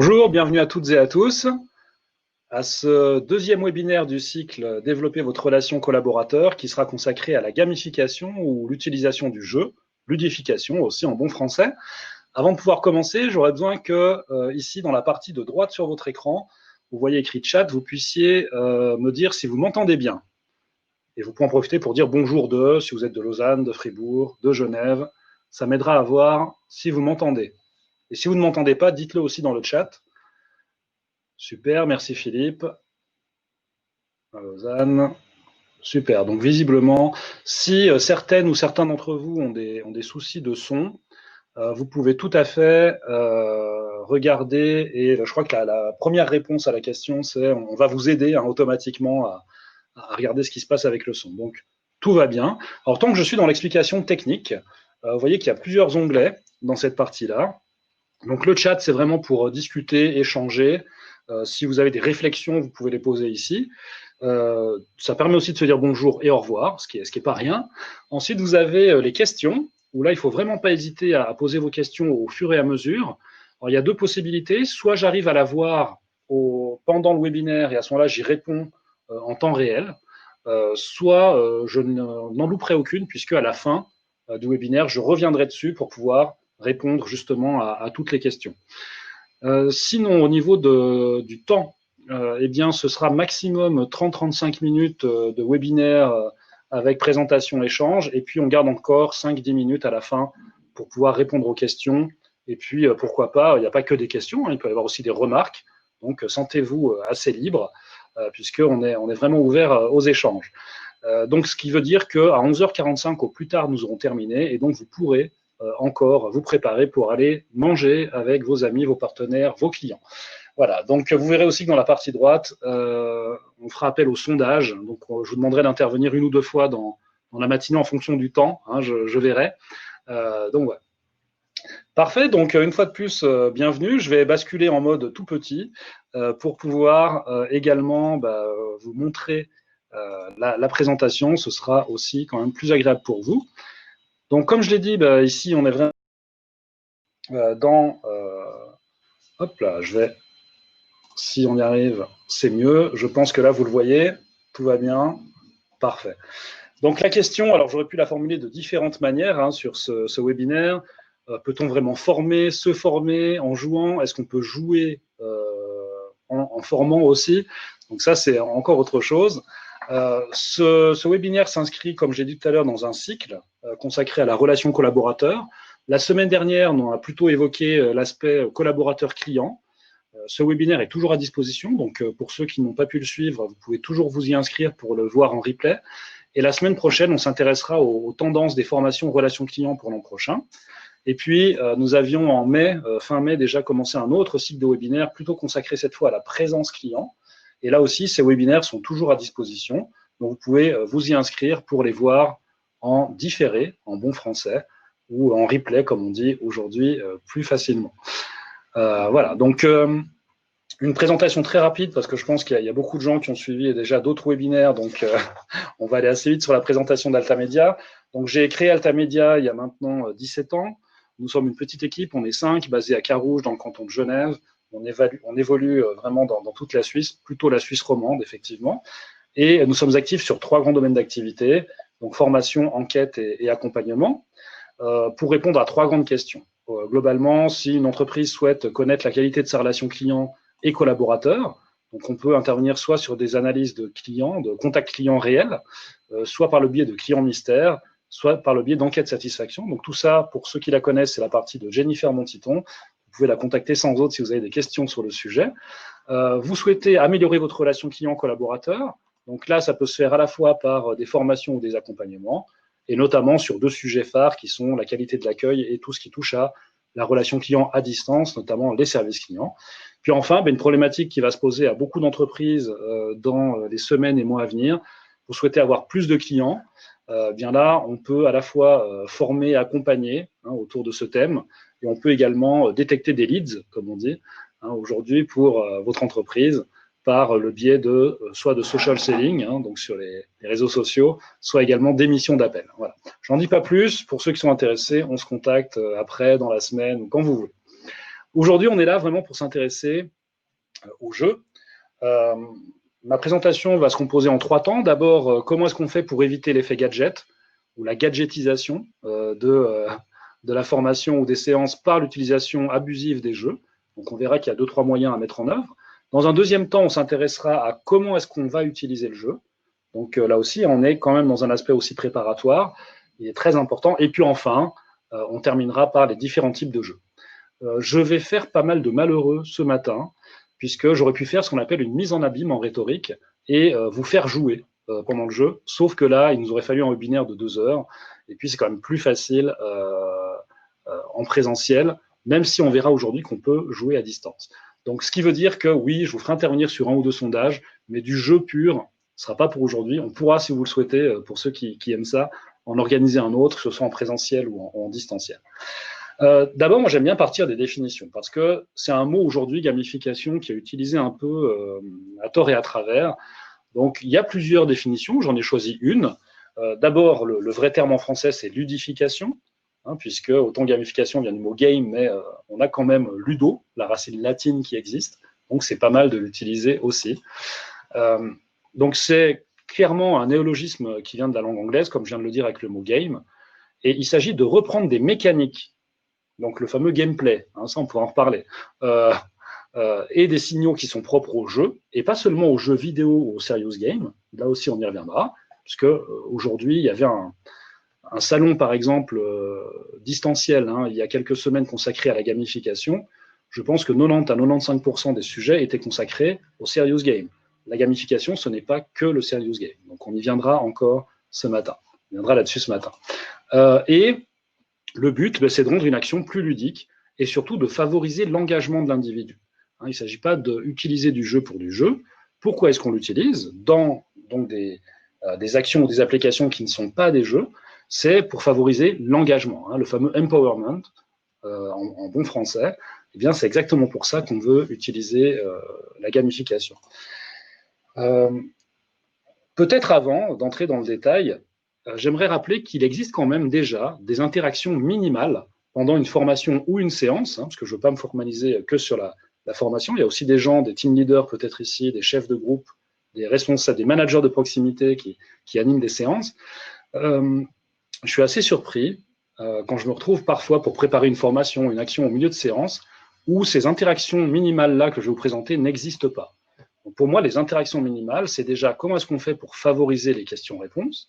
Bonjour, bienvenue à toutes et à tous à ce deuxième webinaire du cycle Développer votre relation collaborateur qui sera consacré à la gamification ou l'utilisation du jeu, ludification aussi en bon français. Avant de pouvoir commencer, j'aurais besoin que ici dans la partie de droite sur votre écran, vous voyez écrit chat, vous puissiez me dire si vous m'entendez bien. Et vous pouvez en profiter pour dire bonjour si vous êtes de Lausanne, de Fribourg, de Genève. Ça m'aidera à voir si vous m'entendez. Et si vous ne m'entendez pas, dites-le aussi dans le chat. Super, merci Philippe. À Lausanne. Super, donc visiblement, si certaines ou certains d'entre vous ont des soucis de son, vous pouvez tout à fait regarder, et je crois que la première réponse à la question, c'est on va vous aider automatiquement à regarder ce qui se passe avec le son. Donc, tout va bien. Alors, tant que je suis dans l'explication technique, vous voyez qu'il y a plusieurs onglets dans cette partie-là. Donc, le chat, c'est vraiment pour discuter, échanger. Si vous avez des réflexions, vous pouvez les poser ici. Ça permet aussi de se dire bonjour et au revoir, ce qui est pas rien. Ensuite, vous avez les questions, où là, il faut vraiment pas hésiter à poser vos questions au fur et à mesure. Alors, il y a deux possibilités. Soit j'arrive à la voir pendant le webinaire et à ce moment-là, j'y réponds en temps réel. Soit je n'en louperai aucune, puisque à la fin du webinaire, je reviendrai dessus pour pouvoir répondre justement à toutes les questions. Sinon, au niveau du temps, eh bien, ce sera maximum 30-35 minutes de webinaire avec présentation, échange, et puis on garde encore 5-10 minutes à la fin pour pouvoir répondre aux questions. Et puis, pourquoi pas, il n'y a pas que des questions, il peut y avoir aussi des remarques. Donc, sentez-vous assez libre, puisqu'on est vraiment ouvert aux échanges. Donc, ce qui veut dire qu'à 11h45 au plus tard, nous aurons terminé, et donc vous pourrez encore vous préparer pour aller manger avec vos amis, vos partenaires, vos clients. Voilà, donc vous verrez aussi que dans la partie droite, on fera appel au sondage. Donc je vous demanderai d'intervenir une ou deux fois dans la matinée en fonction du temps, je verrai. Donc voilà. Parfait, donc une fois de plus, bienvenue. Je vais basculer en mode tout petit pour pouvoir également vous montrer la présentation. Ce sera aussi quand même plus agréable pour vous. Donc, comme je l'ai dit, ici, on est vraiment dans... hop là, si on y arrive, c'est mieux. Je pense que là, vous le voyez, tout va bien. Parfait. Donc, la question, alors j'aurais pu la formuler de différentes manières sur ce webinaire. Peut-on vraiment se former en jouant? Est-ce qu'on peut jouer en formant aussi? Donc ça, c'est encore autre chose. Ce webinaire s'inscrit, comme j'ai dit tout à l'heure, dans un cycle consacré à la relation collaborateur. La semaine dernière, on a plutôt évoqué l'aspect collaborateur-client. Ce webinaire est toujours à disposition, donc pour ceux qui n'ont pas pu le suivre, vous pouvez toujours vous y inscrire pour le voir en replay. Et la semaine prochaine, on s'intéressera aux tendances des formations relations clients pour l'an prochain. Et puis, nous avions en fin mai, déjà commencé un autre cycle de webinaire plutôt consacré cette fois à la présence client. Et là aussi, ces webinaires sont toujours à disposition. Donc, vous pouvez vous y inscrire pour les voir en différé, en bon français, ou en replay, comme on dit aujourd'hui, plus facilement. Voilà, donc une présentation très rapide, parce que je pense qu'il y a beaucoup de gens qui ont suivi déjà d'autres webinaires, donc on va aller assez vite sur la présentation d'Altamedia. Donc, j'ai créé Altamedia il y a maintenant 17 ans. Nous sommes une petite équipe, on est 5, basés à Carouge, dans le canton de Genève. On évolue vraiment dans toute la Suisse, plutôt la Suisse romande, effectivement. Et nous sommes actifs sur 3 grands domaines d'activité, donc formation, enquête et accompagnement, pour répondre à 3 grandes questions. Globalement, si une entreprise souhaite connaître la qualité de sa relation client et collaborateur, donc on peut intervenir soit sur des analyses de clients, de contacts clients réels, soit par le biais de clients mystères, soit par le biais d'enquête satisfaction. Donc tout ça, pour ceux qui la connaissent, c'est la partie de Jennifer Montiton. Vous pouvez la contacter sans autre si vous avez des questions sur le sujet. Vous souhaitez améliorer votre relation client-collaborateur. Donc là, ça peut se faire à la fois par des formations ou des accompagnements, et notamment sur 2 sujets phares qui sont la qualité de l'accueil et tout ce qui touche à la relation client à distance, notamment les services clients. Puis enfin, une problématique qui va se poser à beaucoup d'entreprises dans les semaines et mois à venir. Vous souhaitez avoir plus de clients, bien là, on peut à la fois former et accompagner autour de ce thème, et on peut également détecter des leads, comme on dit, aujourd'hui pour votre entreprise, par le biais soit de social selling, donc sur les réseaux sociaux, soit également d'émissions d'appels. Voilà. J'en dis pas plus. Pour ceux qui sont intéressés, on se contacte après, dans la semaine, ou quand vous voulez. Aujourd'hui, on est là vraiment pour s'intéresser au jeu. Ma présentation va se composer en 3 temps. D'abord, comment est-ce qu'on fait pour éviter l'effet gadget ou la gadgetisation de la formation ou des séances par l'utilisation abusive des jeux. Donc on verra qu'il y a 2-3 moyens à mettre en œuvre. Dans un deuxième temps, on s'intéressera à comment est-ce qu'on va utiliser le jeu. Donc là aussi, on est quand même dans un aspect aussi préparatoire. Il est très important. Et puis enfin, on terminera par les différents types de jeux. Je vais faire pas mal de malheureux ce matin, puisque j'aurais pu faire ce qu'on appelle une mise en abîme en rhétorique et vous faire jouer pendant le jeu. Sauf que là, il nous aurait fallu un webinaire de 2 heures. Et puis, c'est quand même plus facile en présentiel, même si on verra aujourd'hui qu'on peut jouer à distance. Donc, ce qui veut dire que oui, je vous ferai intervenir sur 1 ou 2 sondages, mais du jeu pur, ce ne sera pas pour aujourd'hui. On pourra, si vous le souhaitez, pour ceux qui aiment ça, en organiser un autre, que ce soit en présentiel ou en distanciel. D'abord, moi, j'aime bien partir des définitions, parce que c'est un mot aujourd'hui, gamification, qui est utilisé un peu à tort et à travers. Donc, il y a plusieurs définitions, j'en ai choisi une. D'abord, le vrai terme en français, c'est ludification, puisque autant gamification vient du mot game, mais on a quand même ludo, la racine latine qui existe, donc c'est pas mal de l'utiliser aussi. Donc, c'est clairement un néologisme qui vient de la langue anglaise, comme je viens de le dire avec le mot game, et il s'agit de reprendre des mécaniques, donc le fameux gameplay, ça on pourra en reparler, et des signaux qui sont propres au jeu, et pas seulement aux jeux vidéo ou aux serious games, là aussi on y reviendra, puisque aujourd'hui il y avait un salon par exemple distanciel, il y a quelques semaines consacré à la gamification. Je pense que 90 à 95% des sujets étaient consacrés au serious game. La gamification, ce n'est pas que le serious game, donc on y viendra encore ce matin, on viendra là-dessus ce matin. Et le but, c'est de rendre une action plus ludique et surtout de favoriser l'engagement de l'individu. Il ne s'agit pas d'utiliser du jeu pour du jeu. Pourquoi est-ce qu'on l'utilise dans donc des actions ou des applications qui ne sont pas des jeux? C'est pour favoriser l'engagement, le fameux empowerment, en bon français. Eh bien, c'est exactement pour ça qu'on veut utiliser la gamification. Peut-être avant d'entrer dans le détail, j'aimerais rappeler qu'il existe quand même déjà des interactions minimales pendant une formation ou une séance, parce que je ne veux pas me formaliser que sur la formation. Il y a aussi des gens, des team leaders peut-être ici, des chefs de groupe, des responsables, des managers de proximité qui animent des séances. Je suis assez surpris quand je me retrouve parfois pour préparer une formation, une action au milieu de séance, où ces interactions minimales-là que je vais vous présenter n'existent pas. Donc pour moi, les interactions minimales, c'est déjà comment est-ce qu'on fait pour favoriser les questions-réponses.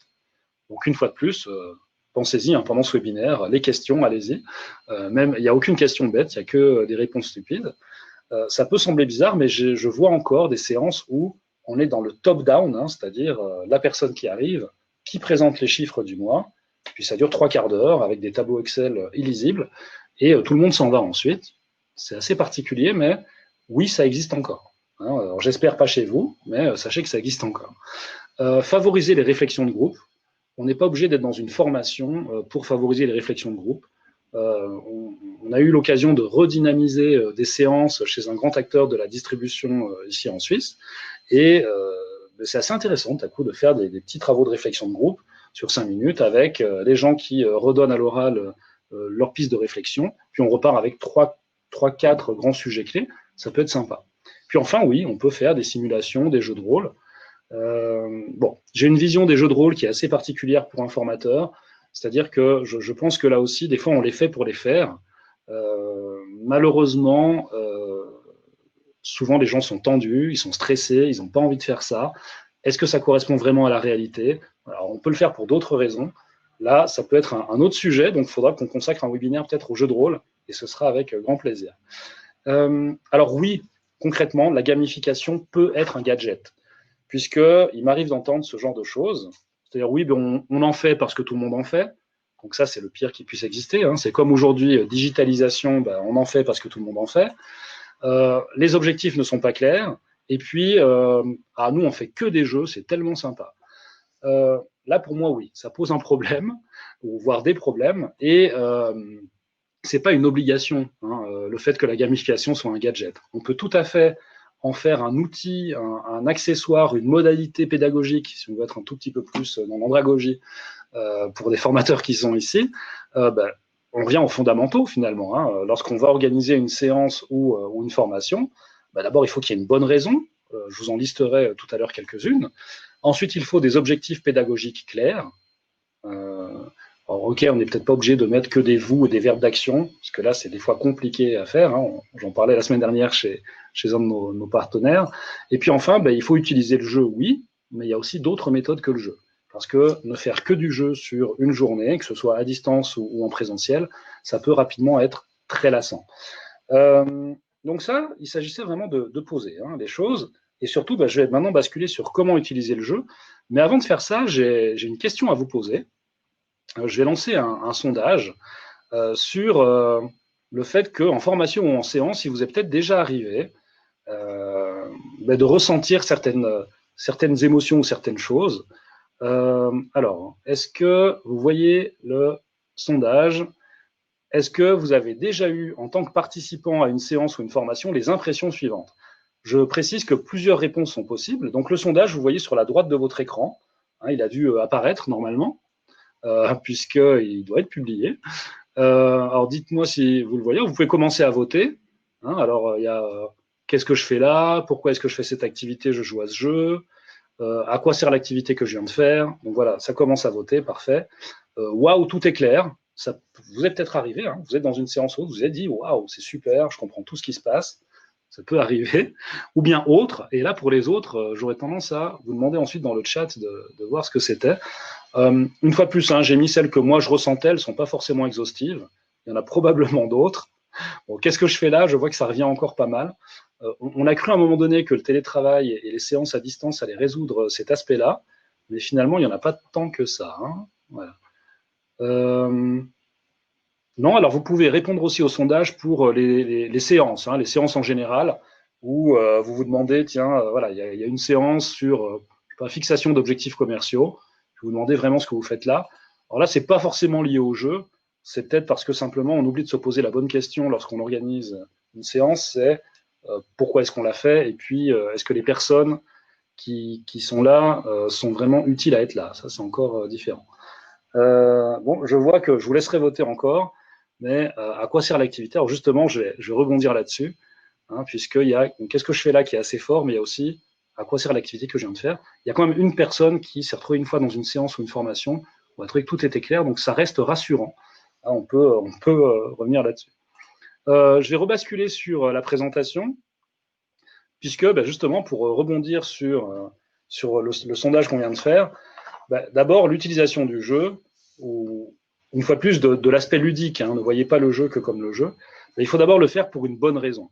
Donc, une fois de plus, pensez-y pendant ce webinaire, les questions, allez-y. Même, il n'y a aucune question bête, il n'y a que des réponses stupides. Ça peut sembler bizarre, mais je vois encore des séances où on est dans le top-down, c'est-à-dire la personne qui arrive, qui présente les chiffres du mois, puis ça dure 3/4 d'heure avec des tableaux Excel illisibles, et tout le monde s'en va ensuite. C'est assez particulier, mais oui, ça existe encore. Alors, j'espère pas chez vous, mais sachez que ça existe encore. Favoriser les réflexions de groupe. On n'est pas obligé d'être dans une formation pour favoriser les réflexions de groupe. On a eu l'occasion de redynamiser des séances chez un grand acteur de la distribution ici en Suisse. Et c'est assez intéressant, à coup, de faire des petits travaux de réflexion de groupe sur 5 minutes avec les gens qui redonnent à l'oral leur piste de réflexion. Puis on repart avec 3-4 grands sujets clés. Ça peut être sympa. Puis enfin, oui, on peut faire des simulations, des jeux de rôle. J'ai une vision des jeux de rôle qui est assez particulière pour un formateur, c'est-à-dire que je pense que là aussi, des fois, on les fait pour les faire. Malheureusement, souvent les gens sont tendus, ils sont stressés, ils n'ont pas envie de faire ça. Est-ce que ça correspond vraiment à la réalité? Alors, on peut le faire pour d'autres raisons. Là, ça peut être un autre sujet, donc il faudra qu'on consacre un webinaire peut-être au jeu de rôle, et ce sera avec grand plaisir. Alors oui, concrètement, la gamification peut être un gadget, puisqu'il m'arrive d'entendre ce genre de choses. C'est-à-dire, oui, on en fait parce que tout le monde en fait. Donc ça, c'est le pire qui puisse exister. C'est comme aujourd'hui, digitalisation, on en fait parce que tout le monde en fait. Les objectifs ne sont pas clairs. Et puis, nous, on fait que des jeux, c'est tellement sympa. Là, pour moi, oui, ça pose un problème, ou voire des problèmes. Et c'est pas une obligation, le fait que la gamification soit un gadget. On peut tout à fait en faire un outil, un accessoire, une modalité pédagogique, si on veut être un tout petit peu plus dans l'andragogie, pour des formateurs qui sont ici, on revient aux fondamentaux finalement. Hein. Lorsqu'on va organiser une séance ou une formation, bah, d'abord il faut qu'il y ait une bonne raison. Je vous en listerai tout à l'heure quelques-unes. Ensuite, il faut des objectifs pédagogiques clairs. Alors, ok, on n'est peut-être pas obligé de mettre que des vous et des verbes d'action, parce que là, c'est des fois compliqué à faire. Hein. J'en parlais la semaine dernière chez un de nos partenaires. Et puis enfin, ben, il faut utiliser le jeu, oui, mais il y a aussi d'autres méthodes que le jeu. Parce que ne faire que du jeu sur une journée, que ce soit à distance ou en présentiel, ça peut rapidement être très lassant. Donc ça, il s'agissait vraiment de poser les choses. Et surtout, ben, je vais maintenant basculer sur comment utiliser le jeu. Mais avant de faire ça, j'ai une question à vous poser. Je vais lancer un sondage sur le fait qu'en formation ou en séance, il vous est peut-être déjà arrivé de ressentir certaines émotions ou certaines choses. Alors, est-ce que vous voyez le sondage? Est-ce que vous avez déjà eu, en tant que participant à une séance ou une formation, les impressions suivantes? Je précise que plusieurs réponses sont possibles. Donc, le sondage, vous voyez sur la droite de votre écran. Hein, il a dû apparaître normalement, puisqu'il doit être publié. Alors, dites-moi si vous le voyez. Vous pouvez commencer à voter. Hein, alors, il y a qu'est-ce que je fais là? Pourquoi est-ce que je fais cette activité? Je joue à ce jeu. À quoi sert l'activité que je viens de faire? Donc voilà, ça commence à voter, parfait. Waouh, tout est clair. Ça vous est peut-être arrivé, hein, vous êtes dans une séance où vous vous êtes dit waouh, c'est super, je comprends tout ce qui se passe. Ça peut arriver. Ou bien autre. Et là, pour les autres, j'aurais tendance à vous demander ensuite dans le chat de voir ce que c'était. Une fois de plus, hein, j'ai mis celles que moi je ressentais, elles ne sont pas forcément exhaustives. Il y en a probablement d'autres. Bon, qu'est-ce que je fais là? Je vois que ça revient encore pas mal. On a cru à un moment donné que le télétravail et les séances à distance allaient résoudre cet aspect-là, mais finalement, il n'y en a pas tant que ça. Hein. Voilà. Non, alors vous pouvez répondre aussi au sondage pour les séances, hein, les séances en général, où vous vous demandez, tiens, voilà, il y a une séance sur la fixation d'objectifs commerciaux. Je vous demandez vraiment ce que vous faites là. Alors là, c'est pas forcément lié au jeu. C'est peut-être parce que simplement on oublie de se poser la bonne question lorsqu'on organise une séance, c'est pourquoi est-ce qu'on l'a fait, et puis est-ce que les personnes qui sont là sont vraiment utiles à être là. Ça, c'est encore différent. Bon, je vois que je vous laisserai voter encore, mais à quoi sert l'activité? Alors justement, je vais rebondir là-dessus, hein, puisqu'il y a qu'est-ce que je fais là qui est assez fort, mais il y a aussi à quoi sert l'activité que je viens de faire. Il y a quand même une personne qui s'est retrouvée une fois dans une séance ou une formation où a trouvé que tout était clair, donc ça reste rassurant. Hein, on peut revenir là-dessus. Je vais rebasculer sur la présentation, puisque justement, pour rebondir sur le sondage qu'on vient de faire, d'abord, l'utilisation du jeu, ou une fois de plus de l'aspect ludique, hein, ne voyez pas le jeu que comme le jeu, il faut d'abord le faire pour une bonne raison.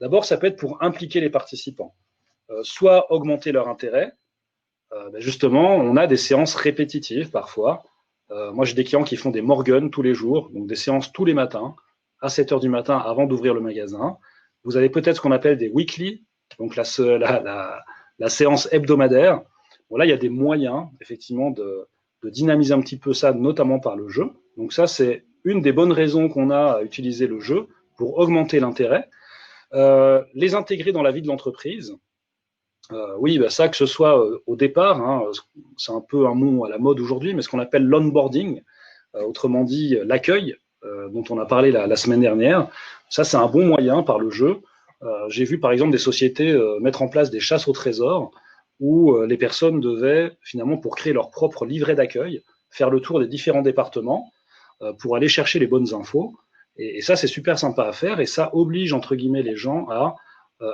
D'abord, ça peut être pour impliquer les participants, soit augmenter leur intérêt. Justement, on a des séances répétitives parfois. Moi, j'ai des clients qui font des Morgan tous les jours, donc des séances tous les matins, à 7 heures du matin avant d'ouvrir le magasin. Vous avez peut-être ce qu'on appelle des weekly, donc la séance hebdomadaire. Bon, là, il y a des moyens, effectivement, de dynamiser un petit peu ça, notamment par le jeu. Donc ça, c'est une des bonnes raisons qu'on a à utiliser le jeu pour augmenter l'intérêt. Les intégrer dans la vie de l'entreprise. Oui, ça, que ce soit au départ, hein, c'est un peu un mot à la mode aujourd'hui, mais ce qu'on appelle l'onboarding, autrement dit l'accueil, dont on a parlé la semaine dernière, ça, c'est un bon moyen par le jeu. J'ai vu par exemple des sociétés mettre en place des chasses au trésor où les personnes devaient finalement, pour créer leur propre livret d'accueil, faire le tour des différents départements pour aller chercher les bonnes infos. Et ça, c'est super sympa à faire et ça oblige entre guillemets les gens à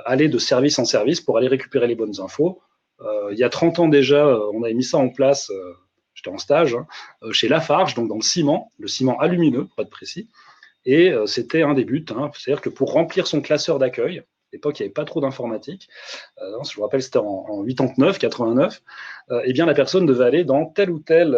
aller de service en service pour aller récupérer les bonnes infos. Il y a 30 ans déjà, on avait mis ça en place, j'étais en stage, hein, chez Lafarge, donc dans le ciment alumineux, pour être précis, et c'était un des buts, hein, c'est-à-dire que pour remplir son classeur d'accueil, à l'époque, il n'y avait pas trop d'informatique, je vous rappelle, c'était en 89, 89, eh bien, la personne devait aller dans tel ou tel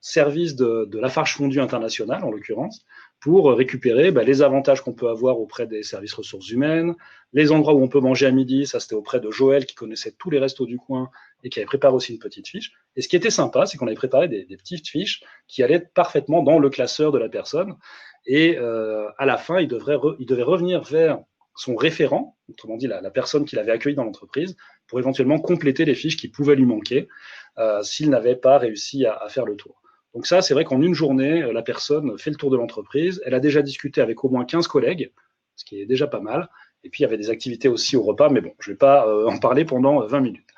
service de Lafarge Fondu International, en l'occurrence, pour récupérer les avantages qu'on peut avoir auprès des services ressources humaines, les endroits où on peut manger à midi, ça c'était auprès de Joël qui connaissait tous les restos du coin et qui avait préparé aussi une petite fiche. Et ce qui était sympa, c'est qu'on avait préparé des petites fiches qui allaient parfaitement dans le classeur de la personne. Et à la fin, il devait revenir vers son référent, autrement dit la personne qui l'avait accueilli dans l'entreprise, pour éventuellement compléter les fiches qui pouvaient lui manquer s'il n'avait pas réussi à faire le tour. Donc ça, c'est vrai qu'en une journée, la personne fait le tour de l'entreprise, elle a déjà discuté avec au moins 15 collègues, ce qui est déjà pas mal, et puis il y avait des activités aussi au repas, mais bon, je ne vais pas en parler pendant 20 minutes.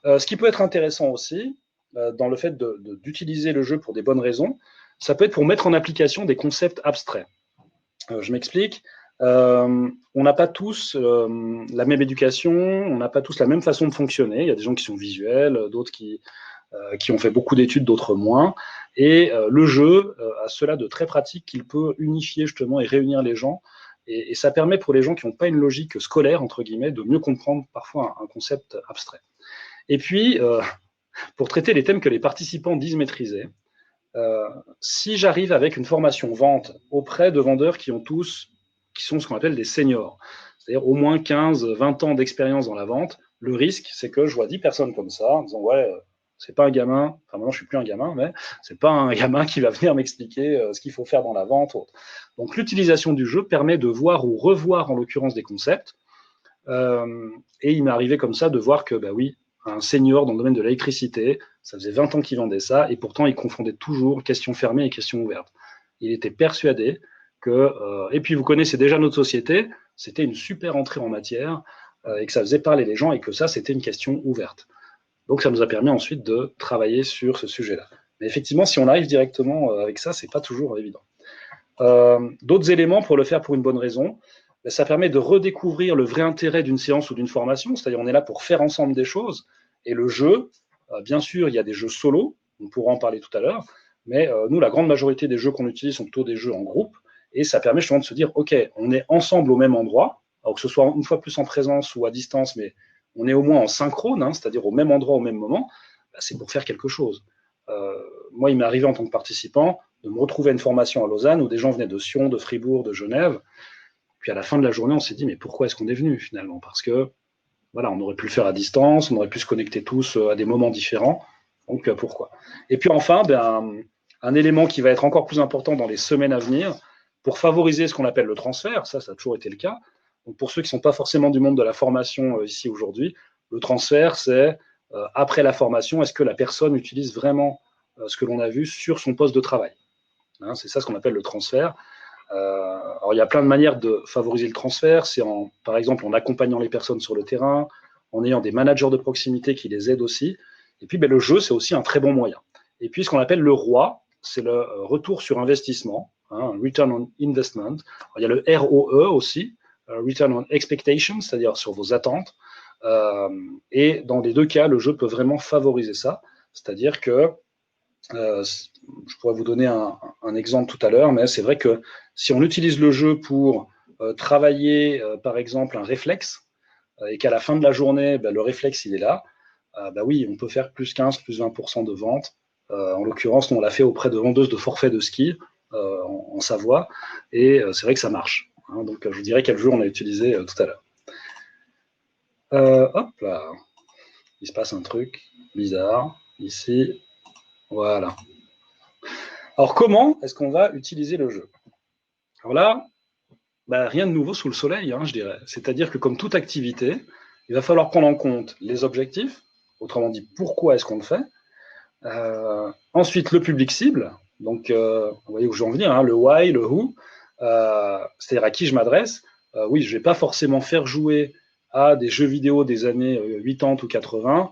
Ce qui peut être intéressant aussi, dans le fait d'utiliser le jeu pour des bonnes raisons, ça peut être pour mettre en application des concepts abstraits. Je m'explique. On n'a pas tous la même éducation, on n'a pas tous la même façon de fonctionner. Il y a des gens qui sont visuels, d'autres qui ont fait beaucoup d'études, d'autres moins. Et le jeu a cela de très pratique qu'il peut unifier justement et réunir les gens. Et ça permet pour les gens qui n'ont pas une logique scolaire, entre guillemets, de mieux comprendre parfois un concept abstrait. Et puis, pour traiter les thèmes que les participants disent maîtriser, si j'arrive avec une formation vente auprès de vendeurs qui sont ce qu'on appelle des seniors, c'est-à-dire au moins 15-20 ans d'expérience dans la vente, le risque, c'est que je vois 10 personnes comme ça, en disant, ouais, c'est pas un gamin, enfin maintenant je suis plus un gamin, mais c'est pas un gamin qui va venir m'expliquer ce qu'il faut faire dans la vente. Donc l'utilisation du jeu permet de voir ou revoir en l'occurrence des concepts, et il m'est arrivé comme ça de voir que, bah oui, un senior dans le domaine de l'électricité, ça faisait 20 ans qu'il vendait ça, et pourtant il confondait toujours questions fermées et questions ouvertes. Il était persuadé que, et puis vous connaissez déjà notre société, c'était une super entrée en matière, et que ça faisait parler les gens, et que ça, c'était une question ouverte. Donc ça nous a permis ensuite de travailler sur ce sujet-là. Mais effectivement, si on arrive directement avec ça, c'est pas toujours évident. D'autres éléments pour le faire pour une bonne raison, ça permet de redécouvrir le vrai intérêt d'une séance ou d'une formation, c'est-à-dire on est là pour faire ensemble des choses, et le jeu, bien sûr, il y a des jeux solo, on pourra en parler tout à l'heure, mais nous, la grande majorité des jeux qu'on utilise sont plutôt des jeux en groupe, et ça permet justement de se dire, ok, on est ensemble au même endroit, alors que ce soit une fois plus en présence ou à distance, mais on est au moins en synchrone, hein, c'est-à-dire au même endroit au même moment, bah, c'est pour faire quelque chose. Moi, il m'est arrivé en tant que participant de me retrouver à une formation à Lausanne où des gens venaient de Sion, de Fribourg, de Genève. Puis à la fin de la journée, on s'est dit, mais pourquoi est-ce qu'on est venu finalement? Parce que voilà, on aurait pu le faire à distance, on aurait pu se connecter tous à des moments différents. Donc pourquoi? Et puis enfin, un élément qui va être encore plus important dans les semaines à venir, pour favoriser ce qu'on appelle le transfert, ça a toujours été le cas. Donc pour ceux qui ne sont pas forcément du monde de la formation ici aujourd'hui, le transfert, c'est après la formation, est-ce que la personne utilise vraiment ce que l'on a vu sur son poste de travail, hein? C'est ça ce qu'on appelle le transfert. Alors, il y a plein de manières de favoriser le transfert. C'est par exemple en accompagnant les personnes sur le terrain, en ayant des managers de proximité qui les aident aussi. Et puis, le jeu, c'est aussi un très bon moyen. Et puis, ce qu'on appelle le ROI, c'est le retour sur investissement, hein, Return on Investment. Alors, il y a le ROE aussi, Return on Expectation, c'est-à-dire sur vos attentes. Et dans les deux cas, le jeu peut vraiment favoriser ça. C'est-à-dire que je pourrais vous donner un exemple tout à l'heure, mais c'est vrai que si on utilise le jeu pour travailler, par exemple, un réflexe, et qu'à la fin de la journée, le réflexe, il est là, oui, on peut faire plus 15, plus 20% de vente. En l'occurrence, nous, on l'a fait auprès de vendeuses de forfaits de ski en Savoie, et c'est vrai que ça marche, hein. Donc, je vous dirais quel jeu on a utilisé tout à l'heure. Hop là, il se passe un truc bizarre ici. Voilà. Alors, comment est-ce qu'on va utiliser le jeu? Alors là, rien de nouveau sous le soleil, hein, je dirais. C'est-à-dire que comme toute activité, il va falloir prendre en compte les objectifs, autrement dit, pourquoi est-ce qu'on le fait. Ensuite, le public cible, donc vous voyez où je veux en venir, hein, le why, le who, c'est-à-dire à qui je m'adresse. Oui, je ne vais pas forcément faire jouer à des jeux vidéo des années 80 ou 80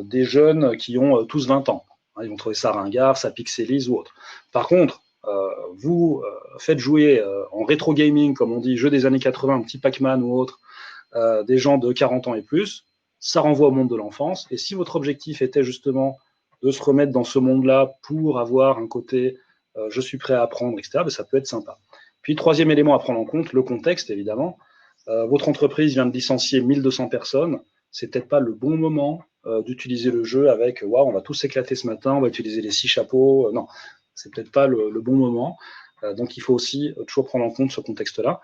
des jeunes qui ont tous 20 ans. Ils vont trouver ça ringard, ça pixelise ou autre. Par contre, vous faites jouer en rétro gaming, comme on dit, jeux des années 80, un petit Pac-Man ou autre, des gens de 40 ans et plus, ça renvoie au monde de l'enfance. Et si votre objectif était justement de se remettre dans ce monde-là pour avoir un côté je suis prêt à apprendre, etc., ça peut être sympa. Puis, troisième élément à prendre en compte, le contexte, évidemment. Votre entreprise vient de licencier 1200 personnes, c'est peut-être pas le bon moment d'utiliser le jeu avec waouh, on va tous s'éclater ce matin, on va utiliser les 6 chapeaux. Non, c'est peut-être pas le bon moment. Donc il faut aussi toujours prendre en compte ce contexte-là.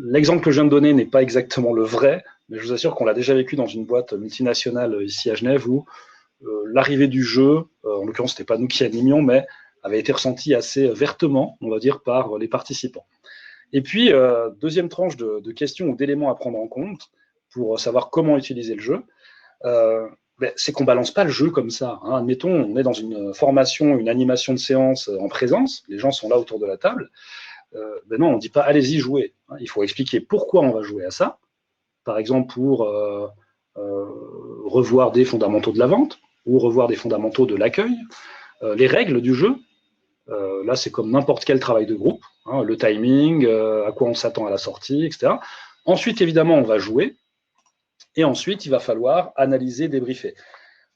L'exemple que je viens de donner n'est pas exactement le vrai, mais je vous assure qu'on l'a déjà vécu dans une boîte multinationale ici à Genève où l'arrivée du jeu, en l'occurrence c'était pas nous qui animions, mais avait été ressentie assez vertement, on va dire, par les participants. Et puis, deuxième tranche de questions ou d'éléments à prendre en compte pour savoir comment utiliser le jeu. c'est qu'on balance pas le jeu comme ça. Hein. Admettons, on est dans une formation, une animation de séance en présence, les gens sont là autour de la table. Non, on ne dit pas allez-y jouer. Hein. Il faut expliquer pourquoi on va jouer à ça. Par exemple, pour revoir des fondamentaux de la vente ou revoir des fondamentaux de l'accueil, les règles du jeu. Là, c'est comme n'importe quel travail de groupe, hein, le timing, à quoi on s'attend à la sortie, etc. Ensuite, évidemment, on va jouer. Et ensuite, il va falloir analyser, débriefer.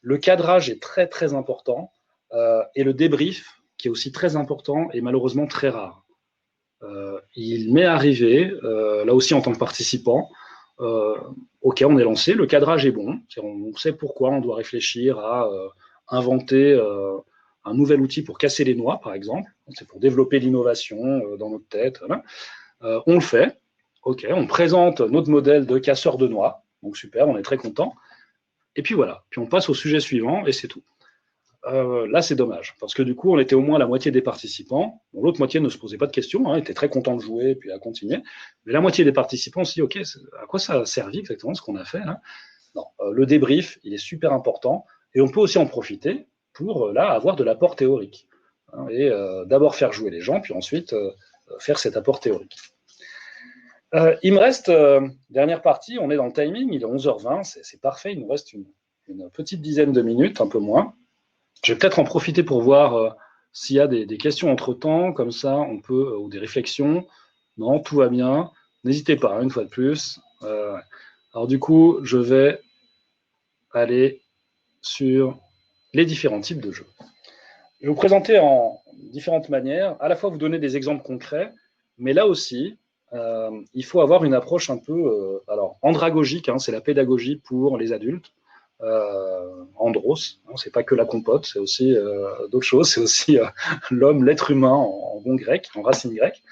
Le cadrage est très, très important. Et le débrief, qui est aussi très important, est malheureusement très rare. Il m'est arrivé, là aussi en tant que participant, ok, on est lancé, le cadrage est bon, on sait pourquoi on doit réfléchir à inventer un nouvel outil pour casser les noix, par exemple, c'est pour développer l'innovation dans notre tête. Voilà. On le fait, ok, on présente notre modèle de casseur de noix, donc super, on est très content, et puis voilà, puis on passe au sujet suivant et c'est tout. Là, c'est dommage, parce que du coup, on était au moins la moitié des participants. Bon, l'autre moitié ne se posait pas de questions, hein, était très content de jouer, puis à continuer. Mais la moitié des participants se dit, OK, à quoi ça a servi exactement ce qu'on a fait là? Non, le débrief, il est super important, et on peut aussi en profiter pour là avoir de l'apport théorique. Hein, et d'abord faire jouer les gens, puis ensuite faire cet apport théorique. Il me reste, dernière partie, on est dans le timing, il est 11h20, c'est parfait, il nous reste une petite dizaine de minutes, un peu moins. Je vais peut-être en profiter pour voir s'il y a des questions entre-temps, comme ça on peut, ou des réflexions. Non, tout va bien. N'hésitez pas, une fois de plus. Alors du coup, je vais aller sur les différents types de jeux. Je vais vous présenter en différentes manières, à la fois vous donner des exemples concrets, mais là aussi, il faut avoir une approche un peu andragogique, hein, c'est la pédagogie pour les adultes. Andros, hein, c'est pas que la compote, c'est aussi d'autres choses, c'est aussi l'homme, l'être humain en bon grec, en racine grecque.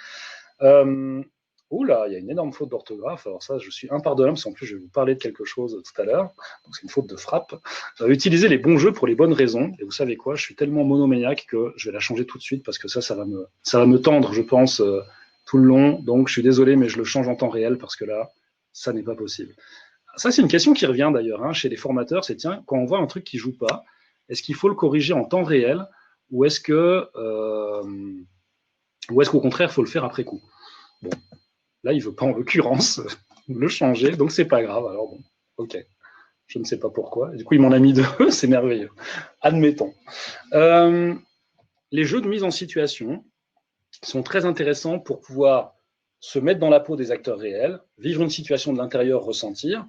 Oula, il y a une énorme faute d'orthographe, alors ça, je suis impardonnable, parce qu'en plus, je vais vous parler de quelque chose tout à l'heure, donc c'est une faute de frappe. Utiliser les bons jeux pour les bonnes raisons, et vous savez quoi, je suis tellement monomaniaque que je vais la changer tout de suite, parce que ça va me tendre, je pense, tout le long, donc je suis désolé, mais je le change en temps réel, parce que là, ça n'est pas possible. Ça, c'est une question qui revient d'ailleurs hein, chez les formateurs, c'est tiens, quand on voit un truc qui ne joue pas, est-ce qu'il faut le corriger en temps réel ou est-ce qu'au contraire, il faut le faire après coup? Bon, là, il ne veut pas en l'occurrence le changer, donc c'est pas grave. Alors bon, ok, je ne sais pas pourquoi. Du coup, il m'en a mis deux, c'est merveilleux. Admettons. Les jeux de mise en situation sont très intéressants pour pouvoir se mettre dans la peau des acteurs réels, vivre une situation de l'intérieur, ressentir.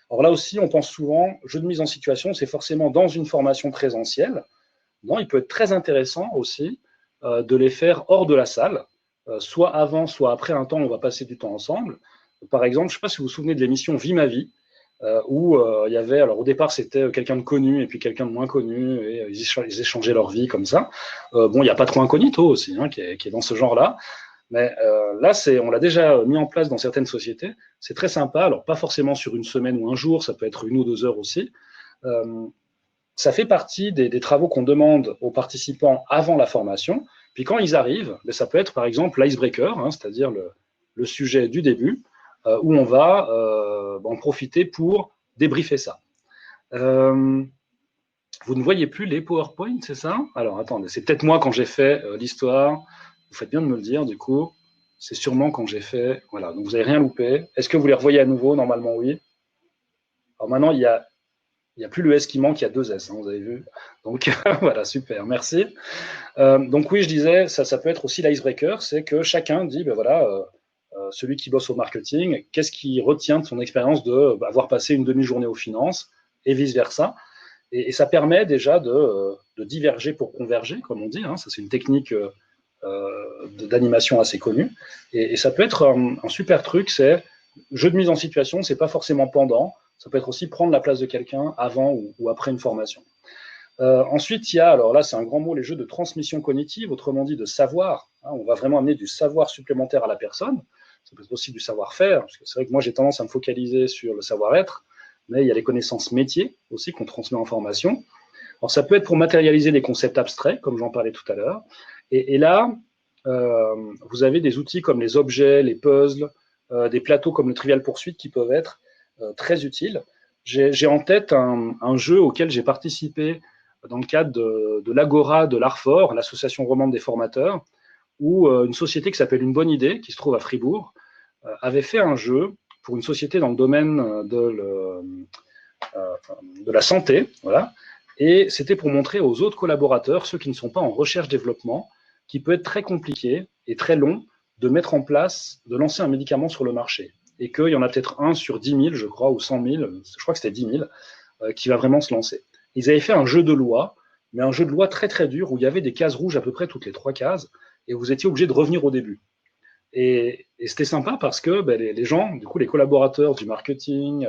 Alors là aussi, on pense souvent, jeu de mise en situation, c'est forcément dans une formation présentielle. Non, il peut être très intéressant aussi de les faire hors de la salle, soit avant, soit après un temps où on va passer du temps ensemble. Par exemple, je ne sais pas si vous vous souvenez de l'émission Vie ma vie, où il y avait, alors au départ c'était quelqu'un de connu et puis quelqu'un de moins connu, et ils échangeaient leur vie comme ça. Bon, il n'y a pas trop incognito aussi, hein, qui est dans ce genre-là. Mais là, on l'a déjà mis en place dans certaines sociétés. C'est très sympa. Alors, pas forcément sur une semaine ou un jour, ça peut être 1 ou 2 heures aussi. Ça fait partie des travaux qu'on demande aux participants avant la formation. Puis quand ils arrivent, ça peut être par exemple l'icebreaker, hein, c'est-à-dire le sujet du début, où on va en profiter pour débriefer ça. Vous ne voyez plus les PowerPoint, c'est ça? Alors, attendez, c'est peut-être moi quand j'ai fait l'histoire. Vous faites bien de me le dire, du coup. C'est sûrement quand j'ai fait... Voilà, donc vous n'avez rien loupé. Est-ce que vous les revoyez à nouveau? Normalement, oui. Alors maintenant, il n'y a plus le S qui manque, il y a 2 S, hein, vous avez vu. Donc, voilà, super, merci. Donc oui, je disais, ça peut être aussi l'icebreaker, c'est que chacun dit, ben voilà, celui qui bosse au marketing, qu'est-ce qu'il retient de son expérience d'avoir passé une demi-journée aux finances, et vice-versa. Et ça permet déjà de diverger pour converger, comme on dit. Hein. Ça, c'est une technique d'animation assez connue. Et ça peut être un super truc, c'est jeu de mise en situation, c'est pas forcément pendant, ça peut être aussi prendre la place de quelqu'un avant ou après une formation. Ensuite, il y a, alors là, c'est un grand mot, les jeux de transmission cognitive, autrement dit de savoir. Hein, on va vraiment amener du savoir supplémentaire à la personne. Ça peut être aussi du savoir-faire, parce que c'est vrai que moi, j'ai tendance à me focaliser sur le savoir-être, mais il y a les connaissances métiers aussi qu'on transmet en formation. Alors, ça peut être pour matérialiser des concepts abstraits, comme j'en parlais tout à l'heure. Et là, vous avez des outils comme les objets, les puzzles, des plateaux comme le Trivial Poursuite qui peuvent être très utiles. j'ai en tête un jeu auquel j'ai participé dans le cadre de l'Agora de l'Arfor, l'association romande des formateurs, où une société qui s'appelle Une Bonne Idée, qui se trouve à Fribourg, avait fait un jeu pour une société dans le domaine de la santé, voilà. Et c'était pour montrer aux autres collaborateurs, ceux qui ne sont pas en recherche-développement, qu'il peut être très compliqué et très long de mettre en place, de lancer un médicament sur le marché. Et qu'il y en a peut-être un sur 10 000, je crois, ou 100 000, je crois que c'était 10 000, qui va vraiment se lancer. Ils avaient fait un jeu de loi, mais un jeu de loi très très dur, où il y avait des cases rouges à peu près toutes les 3 cases, et vous étiez obligé de revenir au début. Et c'était sympa parce que les gens, du coup, les collaborateurs du marketing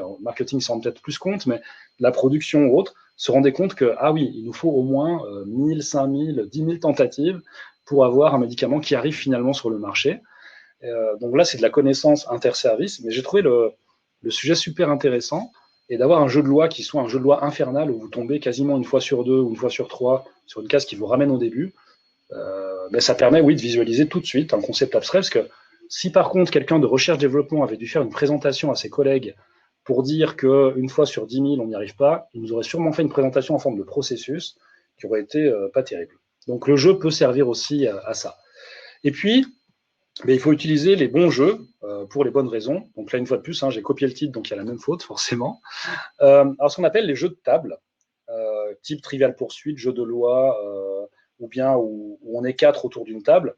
s'en rendent peut-être plus compte, mais de la production ou autre, se rendaient compte que, ah oui, il nous faut au moins 1000, 5000, 10 000 tentatives pour avoir un médicament qui arrive finalement sur le marché. Donc là, c'est de la connaissance interservice, mais j'ai trouvé le sujet super intéressant. Et d'avoir un jeu de loi qui soit un jeu de loi infernal où vous tombez quasiment une fois sur 2 ou une fois sur 3 sur une case qui vous ramène au début, ça permet, oui, de visualiser tout de suite un concept abstrait, parce que si par contre quelqu'un de recherche-développement avait dû faire une présentation à ses collègues pour dire qu'une fois sur 10 000 on n'y arrive pas, il nous aurait sûrement fait une présentation en forme de processus qui aurait été pas terrible. Donc le jeu peut servir aussi à ça. Et puis, il faut utiliser les bons jeux pour les bonnes raisons. Donc là, une fois de plus, j'ai copié le titre, donc il y a la même faute, forcément. Alors, ce qu'on appelle les jeux de table, type Trivial Pursuit, jeu de loi, ou bien où on est 4 autour d'une table.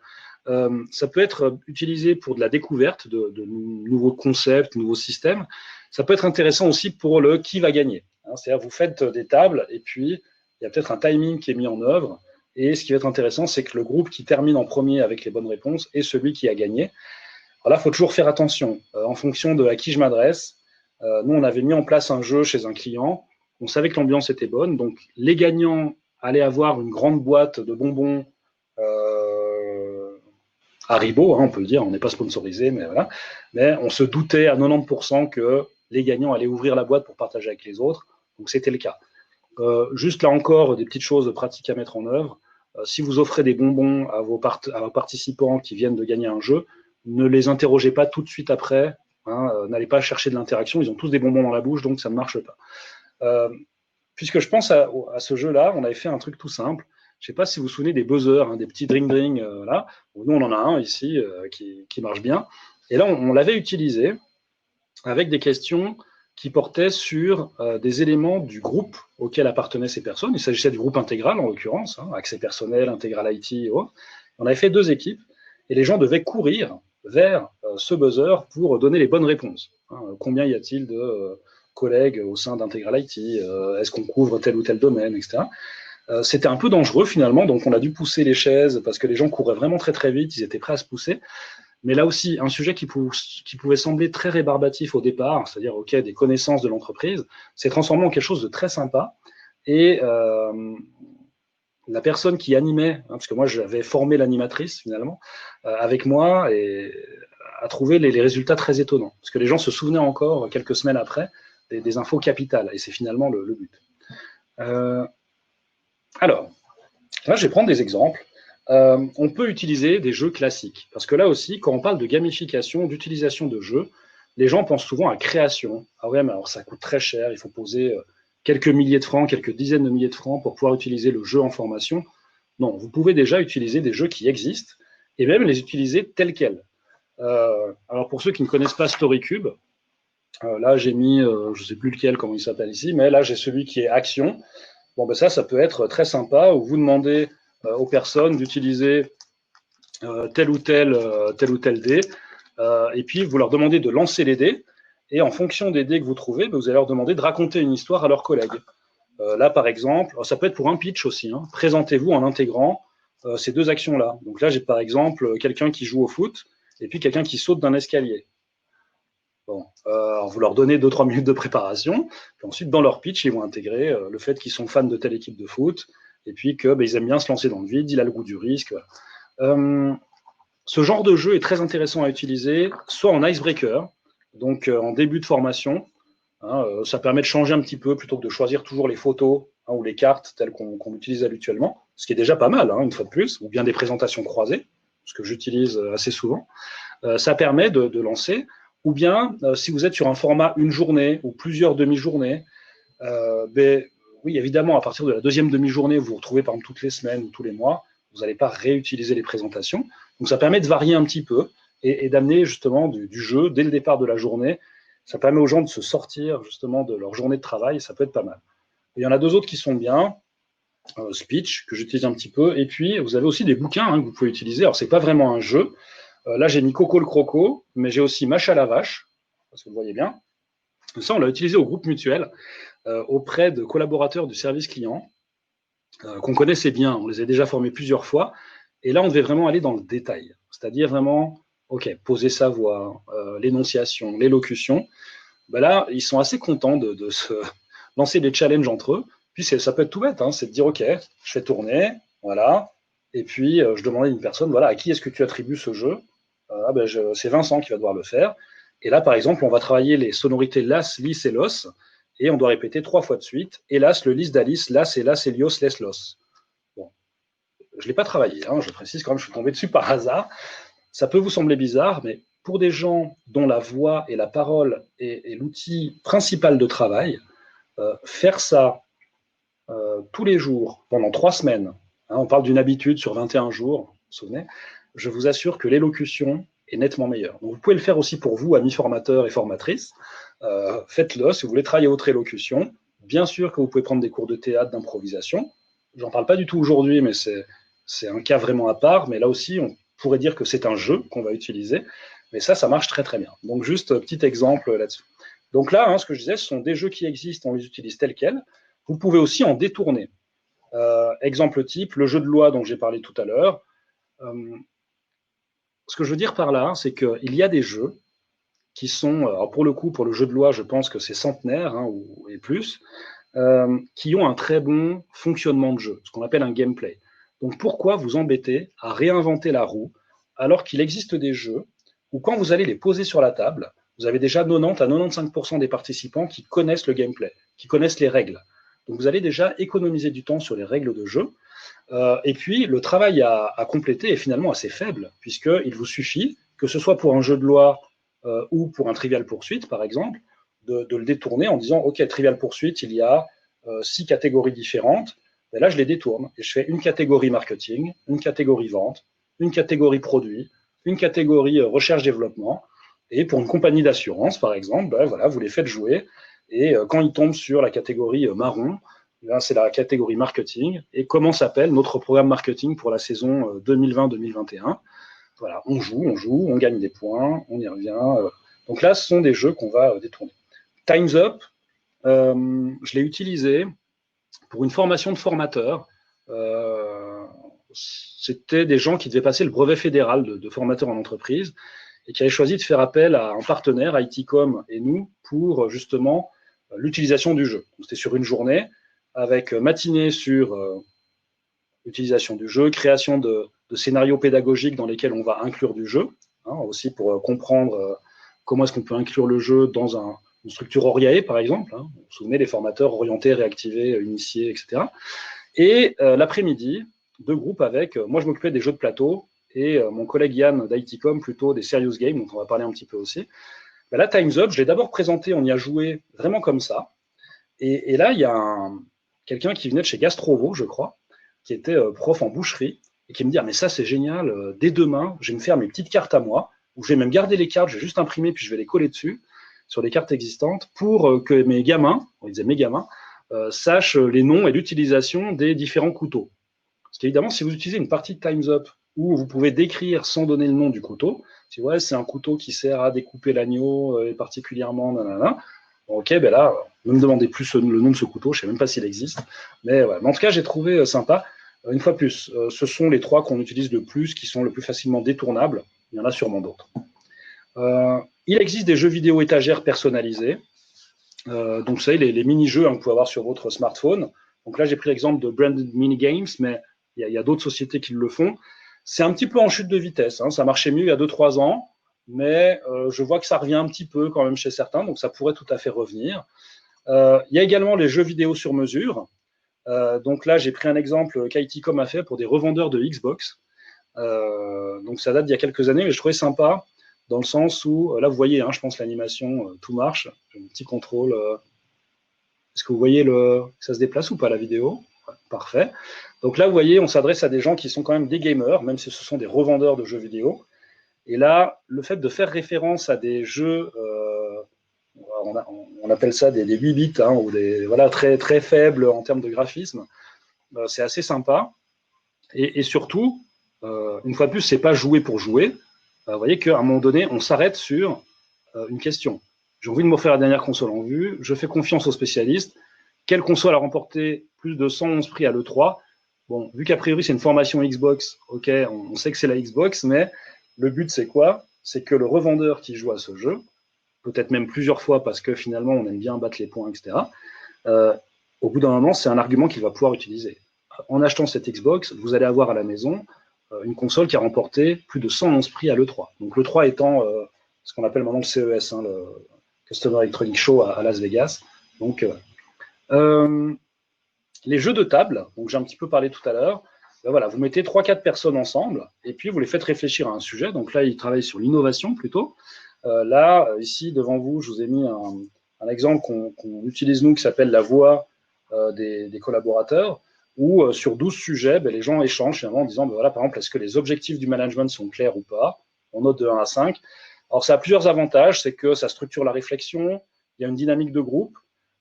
Ça peut être utilisé pour de la découverte de nouveaux concepts, nouveaux systèmes. Ça peut être intéressant aussi pour le qui va gagner. C'est-à-dire, vous faites des tables et puis il y a peut-être un timing qui est mis en œuvre. Et ce qui va être intéressant, c'est que le groupe qui termine en premier avec les bonnes réponses est celui qui a gagné. Alors là, il faut toujours faire attention en fonction de à qui je m'adresse. Nous, on avait mis en place un jeu chez un client. On savait que l'ambiance était bonne. Donc, les gagnants allaient avoir une grande boîte de bonbons Haribo, on peut le dire. On n'est pas sponsorisé, mais voilà. Mais on se doutait à 90% que les gagnants allaient ouvrir la boîte pour partager avec les autres. Donc, c'était le cas. Juste là encore, des petites choses pratiques à mettre en œuvre. Si vous offrez des bonbons à vos participants qui viennent de gagner un jeu, ne les interrogez pas tout de suite après. N'allez pas chercher de l'interaction. Ils ont tous des bonbons dans la bouche, donc ça ne marche pas. Puisque je pense à ce jeu-là, on avait fait un truc tout simple. Je ne sais pas si vous vous souvenez des buzzers, des petits dring-dring. Là. Nous, on en a un ici qui marche bien. Et là, on l'avait utilisé avec des questions qui portaient sur des éléments du groupe auquel appartenaient ces personnes. Il s'agissait du groupe intégral, en l'occurrence, accès personnel, intégral IT et autres. On avait fait 2 équipes et les gens devaient courir vers ce buzzer pour donner les bonnes réponses. Combien y a-t-il de collègues au sein d'Intégral IT? Est-ce qu'on couvre tel ou tel domaine, etc. C'était un peu dangereux finalement, donc on a dû pousser les chaises parce que les gens couraient vraiment très très vite, ils étaient prêts à se pousser. Mais là aussi, un sujet qui pouvait sembler très rébarbatif au départ, c'est-à-dire des connaissances de l'entreprise, s'est transformé en quelque chose de très sympa. Et la personne qui animait, parce que moi j'avais formé l'animatrice finalement, avec moi, et a trouvé les résultats très étonnants. Parce que les gens se souvenaient encore, quelques semaines après, des infos capitales. Et c'est finalement le but. Alors, là je vais prendre des exemples. On peut utiliser des jeux classiques. Parce que là aussi, quand on parle de gamification, d'utilisation de jeux, les gens pensent souvent à création. Ah ouais, mais alors ça coûte très cher, il faut poser quelques milliers de francs, quelques dizaines de milliers de francs pour pouvoir utiliser le jeu en formation. Non, vous pouvez déjà utiliser des jeux qui existent et même les utiliser tels quels. Alors pour ceux qui ne connaissent pas StoryCube, là j'ai mis, je ne sais plus lequel, comment il s'appelle ici, mais là j'ai celui qui est Action. Bon, ben ça peut être très sympa, où vous demandez aux personnes d'utiliser tel ou tel dé, et puis vous leur demandez de lancer les dés, et en fonction des dés que vous trouvez, vous allez leur demander de raconter une histoire à leurs collègues. Là, par exemple, ça peut être pour un pitch aussi, présentez-vous en intégrant ces 2 actions-là. Donc là, j'ai par exemple quelqu'un qui joue au foot, et puis quelqu'un qui saute d'un escalier. Bon, vous leur donnez 2-3 minutes de préparation, puis ensuite, dans leur pitch, ils vont intégrer le fait qu'ils sont fans de telle équipe de foot, et puis qu'ils aiment bien se lancer dans le vide, il a le goût du risque. Ce genre de jeu est très intéressant à utiliser, soit en icebreaker, donc en début de formation. Ça permet de changer un petit peu, plutôt que de choisir toujours les photos ou les cartes telles qu'on utilise habituellement, ce qui est déjà pas mal, une fois de plus, ou bien des présentations croisées, ce que j'utilise assez souvent. Ça permet de lancer. Ou bien, si vous êtes sur un format une journée ou plusieurs demi-journées, oui, évidemment, à partir de la deuxième demi-journée, vous vous retrouvez par exemple toutes les semaines ou tous les mois, vous n'allez pas réutiliser les présentations. Donc ça permet de varier un petit peu et d'amener justement du jeu dès le départ de la journée. Ça permet aux gens de se sortir justement de leur journée de travail et ça peut être pas mal. Et il y en a deux autres qui sont bien. Speech, que j'utilise un petit peu. Et puis, vous avez aussi des bouquins que vous pouvez utiliser. Alors, c'est pas vraiment un jeu. Là, j'ai mis Coco le Croco, mais j'ai aussi Mâche à la vache, parce que vous voyez bien. Ça, on l'a utilisé au groupe mutuel auprès de collaborateurs du service client qu'on connaissait bien. On les a déjà formés plusieurs fois. Et là, on devait vraiment aller dans le détail. C'est-à-dire vraiment, OK, poser sa voix, l'énonciation, l'élocution. Ben là, ils sont assez contents de se lancer des challenges entre eux. Puis ça peut être tout bête, c'est de dire, OK, je fais tourner, voilà, et puis je demande à une personne, voilà, à qui est-ce que tu attribues ce jeu? C'est Vincent qui va devoir le faire. Et là, par exemple, on va travailler les sonorités las, lis et los, et on doit répéter 3 fois de suite. Hélas, le lis d'Alice, las, hélas, Hélios, les, los. Bon, je ne l'ai pas travaillé, je précise quand même, je suis tombé dessus par hasard. Ça peut vous sembler bizarre, mais pour des gens dont la voix et la parole est l'outil principal de travail, faire ça tous les jours, pendant 3 semaines, on parle d'une habitude sur 21 jours, vous vous souvenez, je vous assure que l'élocution est nettement meilleure. Donc, vous pouvez le faire aussi pour vous, amis formateurs et formatrices. Faites-le si vous voulez travailler votre élocution. Bien sûr que vous pouvez prendre des cours de théâtre, d'improvisation. J'en parle pas du tout aujourd'hui, mais c'est un cas vraiment à part. Mais là aussi, on pourrait dire que c'est un jeu qu'on va utiliser. Mais ça marche très très bien. Donc, juste un petit exemple là-dessus. Donc là, ce que je disais, ce sont des jeux qui existent, on les utilise tels quels. Vous pouvez aussi en détourner. Exemple type, le jeu de loi dont j'ai parlé tout à l'heure. Ce que je veux dire par là, c'est qu'il y a des jeux qui sont, alors pour le coup, pour le jeu de loi, je pense que c'est centenaire et plus, qui ont un très bon fonctionnement de jeu, ce qu'on appelle un gameplay. Donc pourquoi vous embêter à réinventer la roue alors qu'il existe des jeux où quand vous allez les poser sur la table, vous avez déjà 90 à 95% des participants qui connaissent le gameplay, qui connaissent les règles. Donc vous allez déjà économiser du temps sur les règles de jeu. Et puis le travail à compléter est finalement assez faible, puisqu'il vous suffit, que ce soit pour un jeu de loi ou pour un Trivial Poursuite, par exemple, de le détourner en disant, OK, Trivial Poursuite, il y a 6 catégories différentes. Et là, je les détourne et je fais une catégorie marketing, une catégorie vente, une catégorie produit, une catégorie recherche-développement. Et pour une compagnie d'assurance, par exemple, voilà, vous les faites jouer. Et quand ils tombent sur la catégorie marron, c'est la catégorie marketing. Et comment s'appelle notre programme marketing pour la saison 2020-2021? Voilà, on joue, on gagne des points, on y revient. Donc là, ce sont des jeux qu'on va détourner. Time's Up, je l'ai utilisé pour une formation de formateur. C'était des gens qui devaient passer le brevet fédéral de formateur en entreprise et qui avaient choisi de faire appel à un partenaire, ITCOM et nous, pour justement l'utilisation du jeu. C'était sur une journée, avec matinée sur l'utilisation du jeu, création de scénarios pédagogiques dans lesquels on va inclure du jeu, aussi pour comprendre comment est-ce qu'on peut inclure le jeu dans une structure ORIAE, par exemple. Vous vous souvenez, les formateurs orientés, réactivés, initiés, etc. Et l'après-midi, 2 groupes avec, moi je m'occupais des jeux de plateau, et mon collègue Yann d'ITCOM plutôt des serious games, dont on va parler un petit peu aussi. Là, Time's Up, je l'ai d'abord présenté, on y a joué vraiment comme ça. Et là, il y a quelqu'un qui venait de chez Gastrovo, je crois, qui était prof en boucherie, et qui me dit, ah, mais ça c'est génial, dès demain, je vais me faire mes petites cartes à moi, où je vais même garder les cartes, je vais juste imprimer, puis je vais les coller dessus, sur des cartes existantes, pour que mes gamins, on disait mes gamins, sachent les noms et l'utilisation des différents couteaux. Parce qu'évidemment, si vous utilisez une partie de Time's Up où vous pouvez décrire sans donner le nom du couteau, si ouais, c'est un couteau qui sert à découper l'agneau et particulièrement, nanana, ok, là, ne me demandez plus le nom de ce couteau, je ne sais même pas s'il existe. Mais, ouais. Mais en tout cas, j'ai trouvé sympa. Une fois plus, ce sont les 3 qu'on utilise le plus, qui sont le plus facilement détournables. Il y en a sûrement d'autres. Il existe des jeux vidéo étagères personnalisés. Donc, vous savez, les mini-jeux que vous pouvez avoir sur votre smartphone. Donc là, j'ai pris l'exemple de Branded Mini Games, mais il y a d'autres sociétés qui le font. C'est un petit peu en chute de vitesse. Ça marchait mieux il y a 2-3 ans, mais je vois que ça revient un petit peu quand même chez certains, donc ça pourrait tout à fait revenir. Il y a également les jeux vidéo sur mesure. Donc là, j'ai pris un exemple qu'ITCOM a fait pour des revendeurs de Xbox. Donc ça date d'il y a quelques années, mais je trouvais sympa dans le sens où, là, vous voyez, hein, je pense l'animation, tout marche. J'ai un petit contrôle. Est-ce que vous voyez ça se déplace ou pas, la vidéo? Ouais, parfait. Donc là, vous voyez, on s'adresse à des gens qui sont quand même des gamers, même si ce sont des revendeurs de jeux vidéo. Et là, le fait de faire référence à des jeux, on appelle ça des 8 bits, hein, ou voilà, très, très faibles en termes de graphisme, c'est assez sympa. Et surtout, une fois de plus, c'est pas jouer pour jouer. Vous voyez qu'à un moment donné, on s'arrête sur une question. J'ai envie de m'offrir la dernière console en vue, je fais confiance aux spécialistes. Quelle console a remporté plus de 111 prix à l'E3? Bon, vu qu'a priori c'est une formation Xbox, ok, on sait que c'est la Xbox, mais le but c'est quoi? C'est que le revendeur qui joue à ce jeu, peut-être même plusieurs fois parce que finalement on aime bien battre les points, etc., au bout d'un moment, c'est un argument qu'il va pouvoir utiliser. En achetant cette Xbox, vous allez avoir à la maison une console qui a remporté plus de 111 prix à l'E3. Donc l'E3 étant ce qu'on appelle maintenant le CES, hein, le Customer Electronic Show à Las Vegas. Donc, les jeux de table, donc j'ai un petit peu parlé tout à l'heure, ben voilà, vous mettez 3-4 personnes ensemble et puis vous les faites réfléchir à un sujet. Donc là, ils travaillent sur l'innovation plutôt. Là, ici, devant vous, je vous ai mis un exemple qu'on utilise nous qui s'appelle la voix des collaborateurs, où sur 12 sujets, ben, les gens échangent finalement en disant, ben, voilà, par exemple, est-ce que les objectifs du management sont clairs ou pas? On note de 1 à 5. Alors, ça a plusieurs avantages, c'est que ça structure la réflexion, il y a une dynamique de groupe,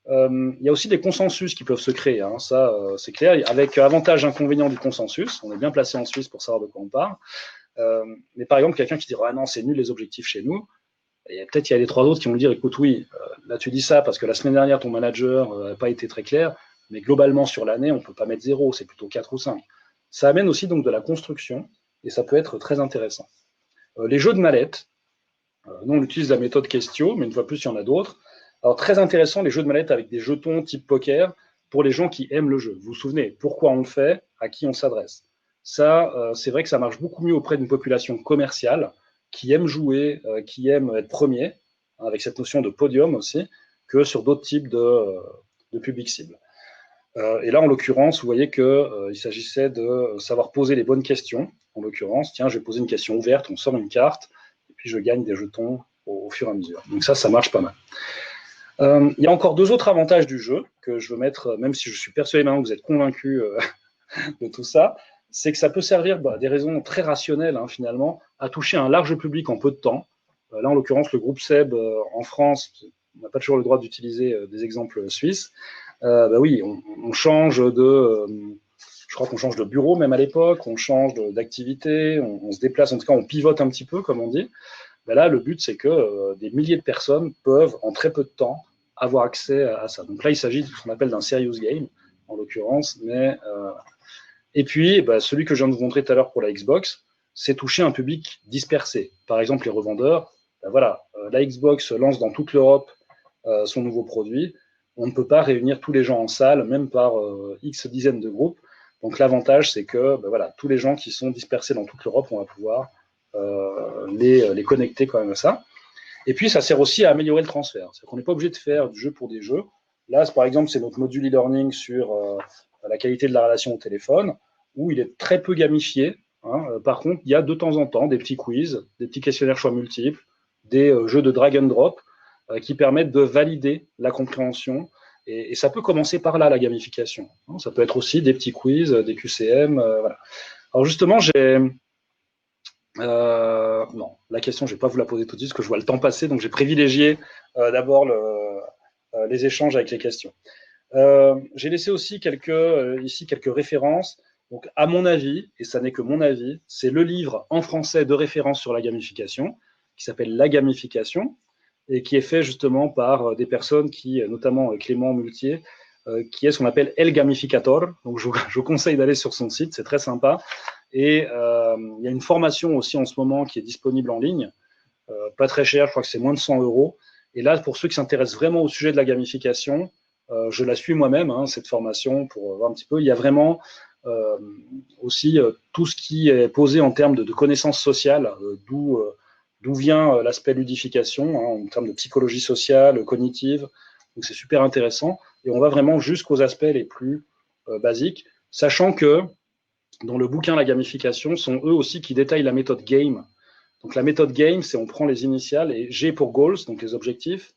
il y a aussi des consensus qui peuvent se créer, hein, ça c'est clair, avec avantage inconvénient du consensus, on est bien placé en Suisse pour savoir de quoi on parle, mais par exemple, quelqu'un qui dira, ah non, c'est nul les objectifs chez nous, et peut-être il y a les 3 autres qui vont me dire, écoute, oui, là tu dis ça parce que la semaine dernière, ton manager n'a pas été très clair, mais globalement sur l'année, on ne peut pas mettre 0, c'est plutôt 4 ou 5. Ça amène aussi donc de la construction, et ça peut être très intéressant. Les jeux de mallette, nous on utilise la méthode Questio, mais une fois plus, il y en a d'autres. Alors très intéressant, les jeux de mallette avec des jetons type poker, pour les gens qui aiment le jeu. Vous vous souvenez, pourquoi on le fait, à qui on s'adresse. Ça, c'est vrai que ça marche beaucoup mieux auprès d'une population commerciale, qui aime jouer, qui aime être premier, hein, avec cette notion de podium aussi, que sur d'autres types de publics cibles. Et là, en l'occurrence, vous voyez qu'il s'agissait de savoir poser les bonnes questions. En l'occurrence, tiens, je vais poser une question ouverte, on sort une carte, et puis je gagne des jetons au fur et à mesure. Donc ça marche pas mal. Il y a encore 2 autres avantages du jeu que je veux mettre, même si je suis persuadé maintenant que vous êtes convaincus de tout ça, c'est que ça peut servir, des raisons très rationnelles, hein, finalement, à toucher un large public en peu de temps. Là, en l'occurrence, le groupe SEB en France, on n'a pas toujours le droit d'utiliser des exemples suisses. Oui, on change je crois qu'on change de bureau même à l'époque, on change d'activité, on se déplace, en tout cas on pivote un petit peu, comme on dit. Là, le but, c'est que des milliers de personnes peuvent, en très peu de temps, avoir accès à ça. Donc là, il s'agit de ce qu'on appelle d'un serious game, en l'occurrence. Et puis, celui que je viens de vous montrer tout à l'heure pour la Xbox, c'est toucher un public dispersé. Par exemple, les revendeurs, voilà, la Xbox lance dans toute l'Europe son nouveau produit. On ne peut pas réunir tous les gens en salle, même par X dizaines de groupes. Donc l'avantage, c'est que voilà, tous les gens qui sont dispersés dans toute l'Europe, on va pouvoir les connecter quand même à ça. Et puis, ça sert aussi à améliorer le transfert. C'est-à-dire qu'on n'est pas obligé de faire du jeu pour des jeux. Là, par exemple, c'est notre module e-learning sur la qualité de la relation au téléphone, où il est très peu gamifié. Hein. Par contre, il y a de temps en temps des petits quiz, des petits questionnaires choix multiples, des jeux de drag and drop qui permettent de valider la compréhension. Et ça peut commencer par là, la gamification. Hein. Ça peut être aussi des petits quiz, des QCM. Voilà. Alors justement, non, la question, je ne vais pas vous la poser tout de suite parce que je vois le temps passer, donc j'ai privilégié d'abord les échanges avec les questions. J'ai laissé aussi ici quelques références. Donc, à mon avis, et ça n'est que mon avis, c'est le livre en français de référence sur la gamification, qui s'appelle La gamification, et qui est fait justement par des personnes qui, notamment Clément Multier, qui est ce qu'on appelle El Gamificator. Donc, je vous conseille d'aller sur son site, c'est très sympa. Et il y a une formation aussi en ce moment qui est disponible en ligne, pas très cher, je crois que c'est moins de 100 €. Et là, pour ceux qui s'intéressent vraiment au sujet de la gamification, je la suis moi-même, hein, cette formation, pour voir un petit peu. Il y a vraiment aussi tout ce qui est posé en termes de connaissances sociales, d'où vient l'aspect ludification, hein, en termes de psychologie sociale, cognitive. Donc c'est super intéressant. Et on va vraiment jusqu'aux aspects les plus basiques, sachant que dans le bouquin La gamification, sont eux aussi qui détaillent la méthode GAME, Donc la méthode game, c'est on prend les initiales, et G pour goals, donc les objectifs,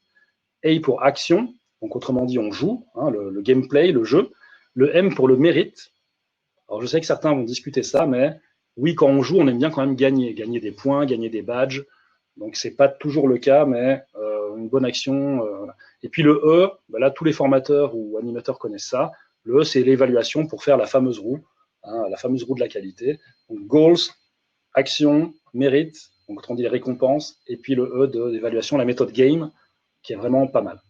A pour action, donc autrement dit, on joue, hein, le gameplay, le jeu, le M pour le mérite. Alors je sais que certains vont discuter ça, mais oui, quand on joue, on aime bien quand même gagner des points, gagner des badges. Donc c'est pas toujours le cas, mais une bonne action. Voilà. Et puis le E, ben là tous les formateurs ou animateurs connaissent ça. Le E, c'est l'évaluation pour faire la fameuse roue, hein, la fameuse roue de la qualité. Donc goals, action, mérite, donc autrement dit les récompenses, et puis le E de l'évaluation, la méthode game, qui est vraiment pas mal.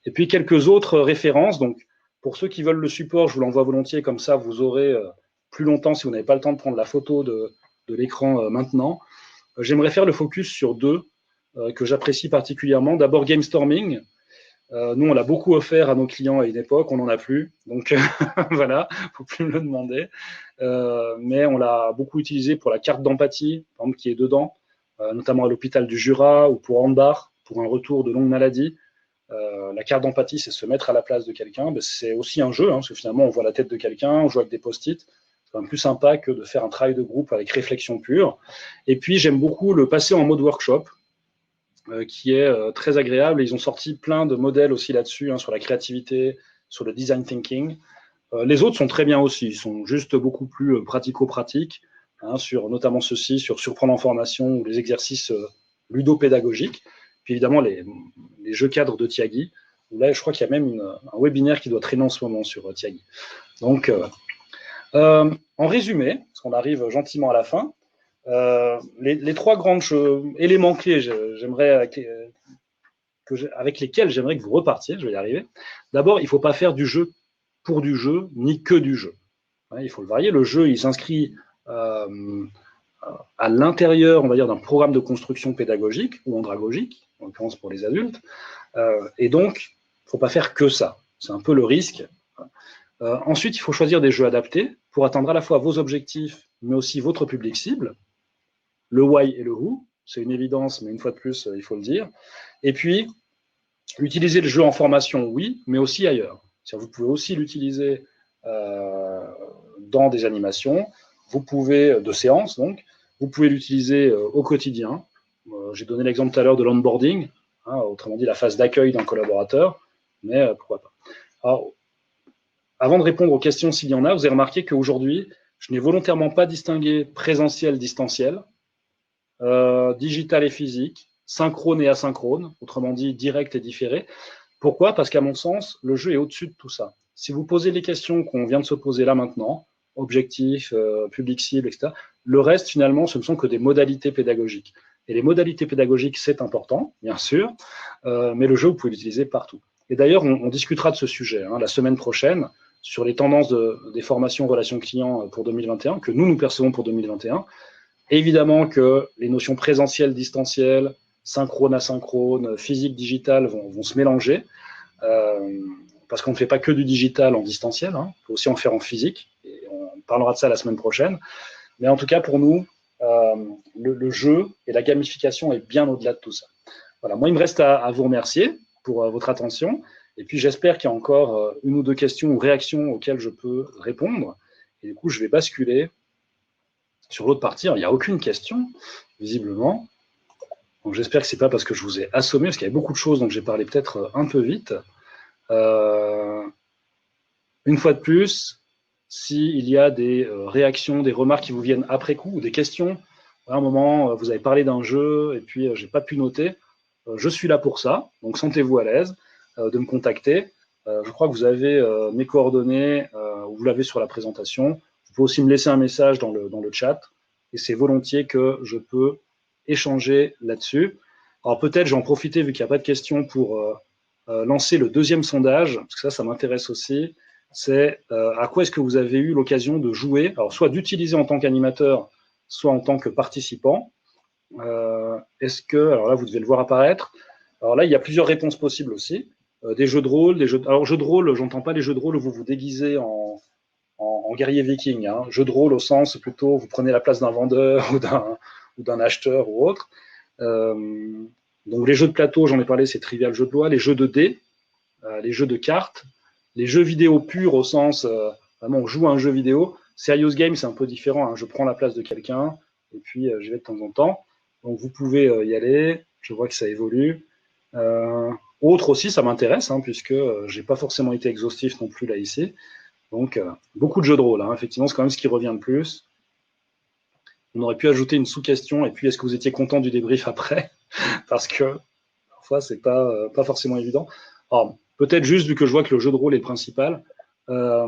Et puis quelques autres références. Donc pour ceux qui veulent le support, je vous l'envoie volontiers, comme ça vous aurez plus longtemps si vous n'avez pas le temps de prendre la photo de l'écran maintenant. J'aimerais faire le focus sur deux que j'apprécie particulièrement. D'abord, Gamestorming. Nous, on l'a beaucoup offert à nos clients à une époque, on n'en a plus. Donc, voilà, il ne faut plus me le demander. Mais on l'a beaucoup utilisé pour la carte d'empathie, par exemple, qui est dedans, notamment à l'hôpital du Jura ou pour Andbar, pour un retour de longue maladie. La carte d'empathie, c'est se mettre à la place de quelqu'un. Ben, c'est aussi un jeu, hein, parce que finalement, on voit la tête de quelqu'un, on joue avec des post-it. C'est quand même plus sympa que de faire un travail de groupe avec réflexion pure. Et puis, j'aime beaucoup le passer en mode workshop, qui est très agréable. Et ils ont sorti plein de modèles aussi là-dessus, hein, sur la créativité, sur le design thinking. Les autres sont très bien aussi. Ils sont juste beaucoup plus pratico-pratiques, hein, sur notamment ceci, sur surprendre en formation ou les exercices ludopédagogiques. Puis évidemment, les jeux cadres de Tiagui. Là, je crois qu'il y a même un webinaire qui doit traîner en ce moment sur Tiagui. Donc, en résumé, parce qu'on arrive gentiment à la fin, les trois grands éléments clés avec lesquels j'aimerais que vous repartiez, je vais y arriver. D'abord, il ne faut pas faire du jeu pour du jeu, ni que du jeu. Il faut le varier. Le jeu, il s'inscrit à l'intérieur, on va dire, d'un programme de construction pédagogique ou andragogique, en l'occurrence pour les adultes. Et donc, il ne faut pas faire que ça. C'est un peu le risque. Ensuite, il faut choisir des jeux adaptés pour atteindre à la fois vos objectifs, mais aussi votre public cible. Le why et le who, c'est une évidence, mais une fois de plus, il faut le dire. Et puis, utiliser le jeu en formation, oui, mais aussi ailleurs. Vous pouvez aussi l'utiliser dans des animations, vous pouvez, de séances donc, vous pouvez l'utiliser au quotidien. J'ai donné l'exemple tout à l'heure de l'onboarding, hein, autrement dit la phase d'accueil d'un collaborateur, mais pourquoi pas. Alors, avant de répondre aux questions s'il y en a, vous avez remarqué qu'aujourd'hui, je n'ai volontairement pas distingué présentiel, distanciel, digital et physique, synchrone et asynchrone, autrement dit direct et différé. Pourquoi? Parce qu'à mon sens, le jeu est au-dessus de tout ça. Si vous posez les questions qu'on vient de se poser là maintenant, objectif, public cible, etc., le reste, finalement, ce ne sont que des modalités pédagogiques. Et les modalités pédagogiques, c'est important, bien sûr, mais le jeu, vous pouvez l'utiliser partout. Et d'ailleurs, on discutera de ce sujet la semaine prochaine sur les tendances des formations relations clients pour 2021, que nous percevons pour 2021. Évidemment que les notions présentielles, distancielles, synchrone, asynchrone, physique, digital vont se mélanger, parce qu'on ne fait pas que du digital en distanciel, hein, il faut aussi en faire en physique, et on parlera de ça la semaine prochaine. Mais en tout cas, pour nous, le jeu et la gamification est bien au-delà de tout ça. Voilà, moi, il me reste à vous remercier pour votre attention, et puis j'espère qu'il y a encore une ou deux questions ou réactions auxquelles je peux répondre, et du coup, je vais basculer sur l'autre partie. Alors, il n'y a aucune question, visiblement. Donc, j'espère que ce n'est pas parce que je vous ai assommé, parce qu'il y a beaucoup de choses, donc j'ai parlé peut-être un peu vite. Une fois de plus, s'il y a des réactions, des remarques qui vous viennent après coup, ou des questions, à un moment, vous avez parlé d'un jeu, et puis je n'ai pas pu noter, je suis là pour ça, donc sentez-vous à l'aise de me contacter. Je crois que vous avez mes coordonnées, vous l'avez sur la présentation. Vous pouvez aussi me laisser un message dans le chat, et c'est volontiers que je peux échanger là-dessus. Alors peut-être, j'en profiter, vu qu'il n'y a pas de questions, pour lancer le deuxième sondage, parce que ça m'intéresse aussi. C'est à quoi est-ce que vous avez eu l'occasion de jouer, alors soit d'utiliser en tant qu'animateur, soit en tant que participant. Est-ce que, alors là, vous devez le voir apparaître. Alors là, il y a plusieurs réponses possibles aussi. Des jeux de rôle, alors jeux de rôle, j'entends pas les jeux de rôle où vous vous déguisez en guerrier viking. Hein. Jeux de rôle au sens plutôt, vous prenez la place d'un vendeur ou d'un acheteur ou autre. Donc les jeux de plateau, j'en ai parlé, c'est Trivial Jeu de loi. Les jeux de dés, les jeux de cartes, les jeux vidéo purs au sens, vraiment on joue à un jeu vidéo. Serious Game, c'est un peu différent. Hein. Je prends la place de quelqu'un et puis je vais de temps en temps. Donc vous pouvez y aller. Je vois que ça évolue. Autre aussi, ça m'intéresse, hein, puisque j'ai pas forcément été exhaustif non plus là ici. Donc beaucoup de jeux de rôle, hein. Effectivement, c'est quand même ce qui revient le plus. On aurait pu ajouter une sous-question, et puis est-ce que vous étiez content du débrief après? Parce que parfois, c'est pas forcément évident. Alors, peut-être juste, vu que je vois que le jeu de rôle est le principal, je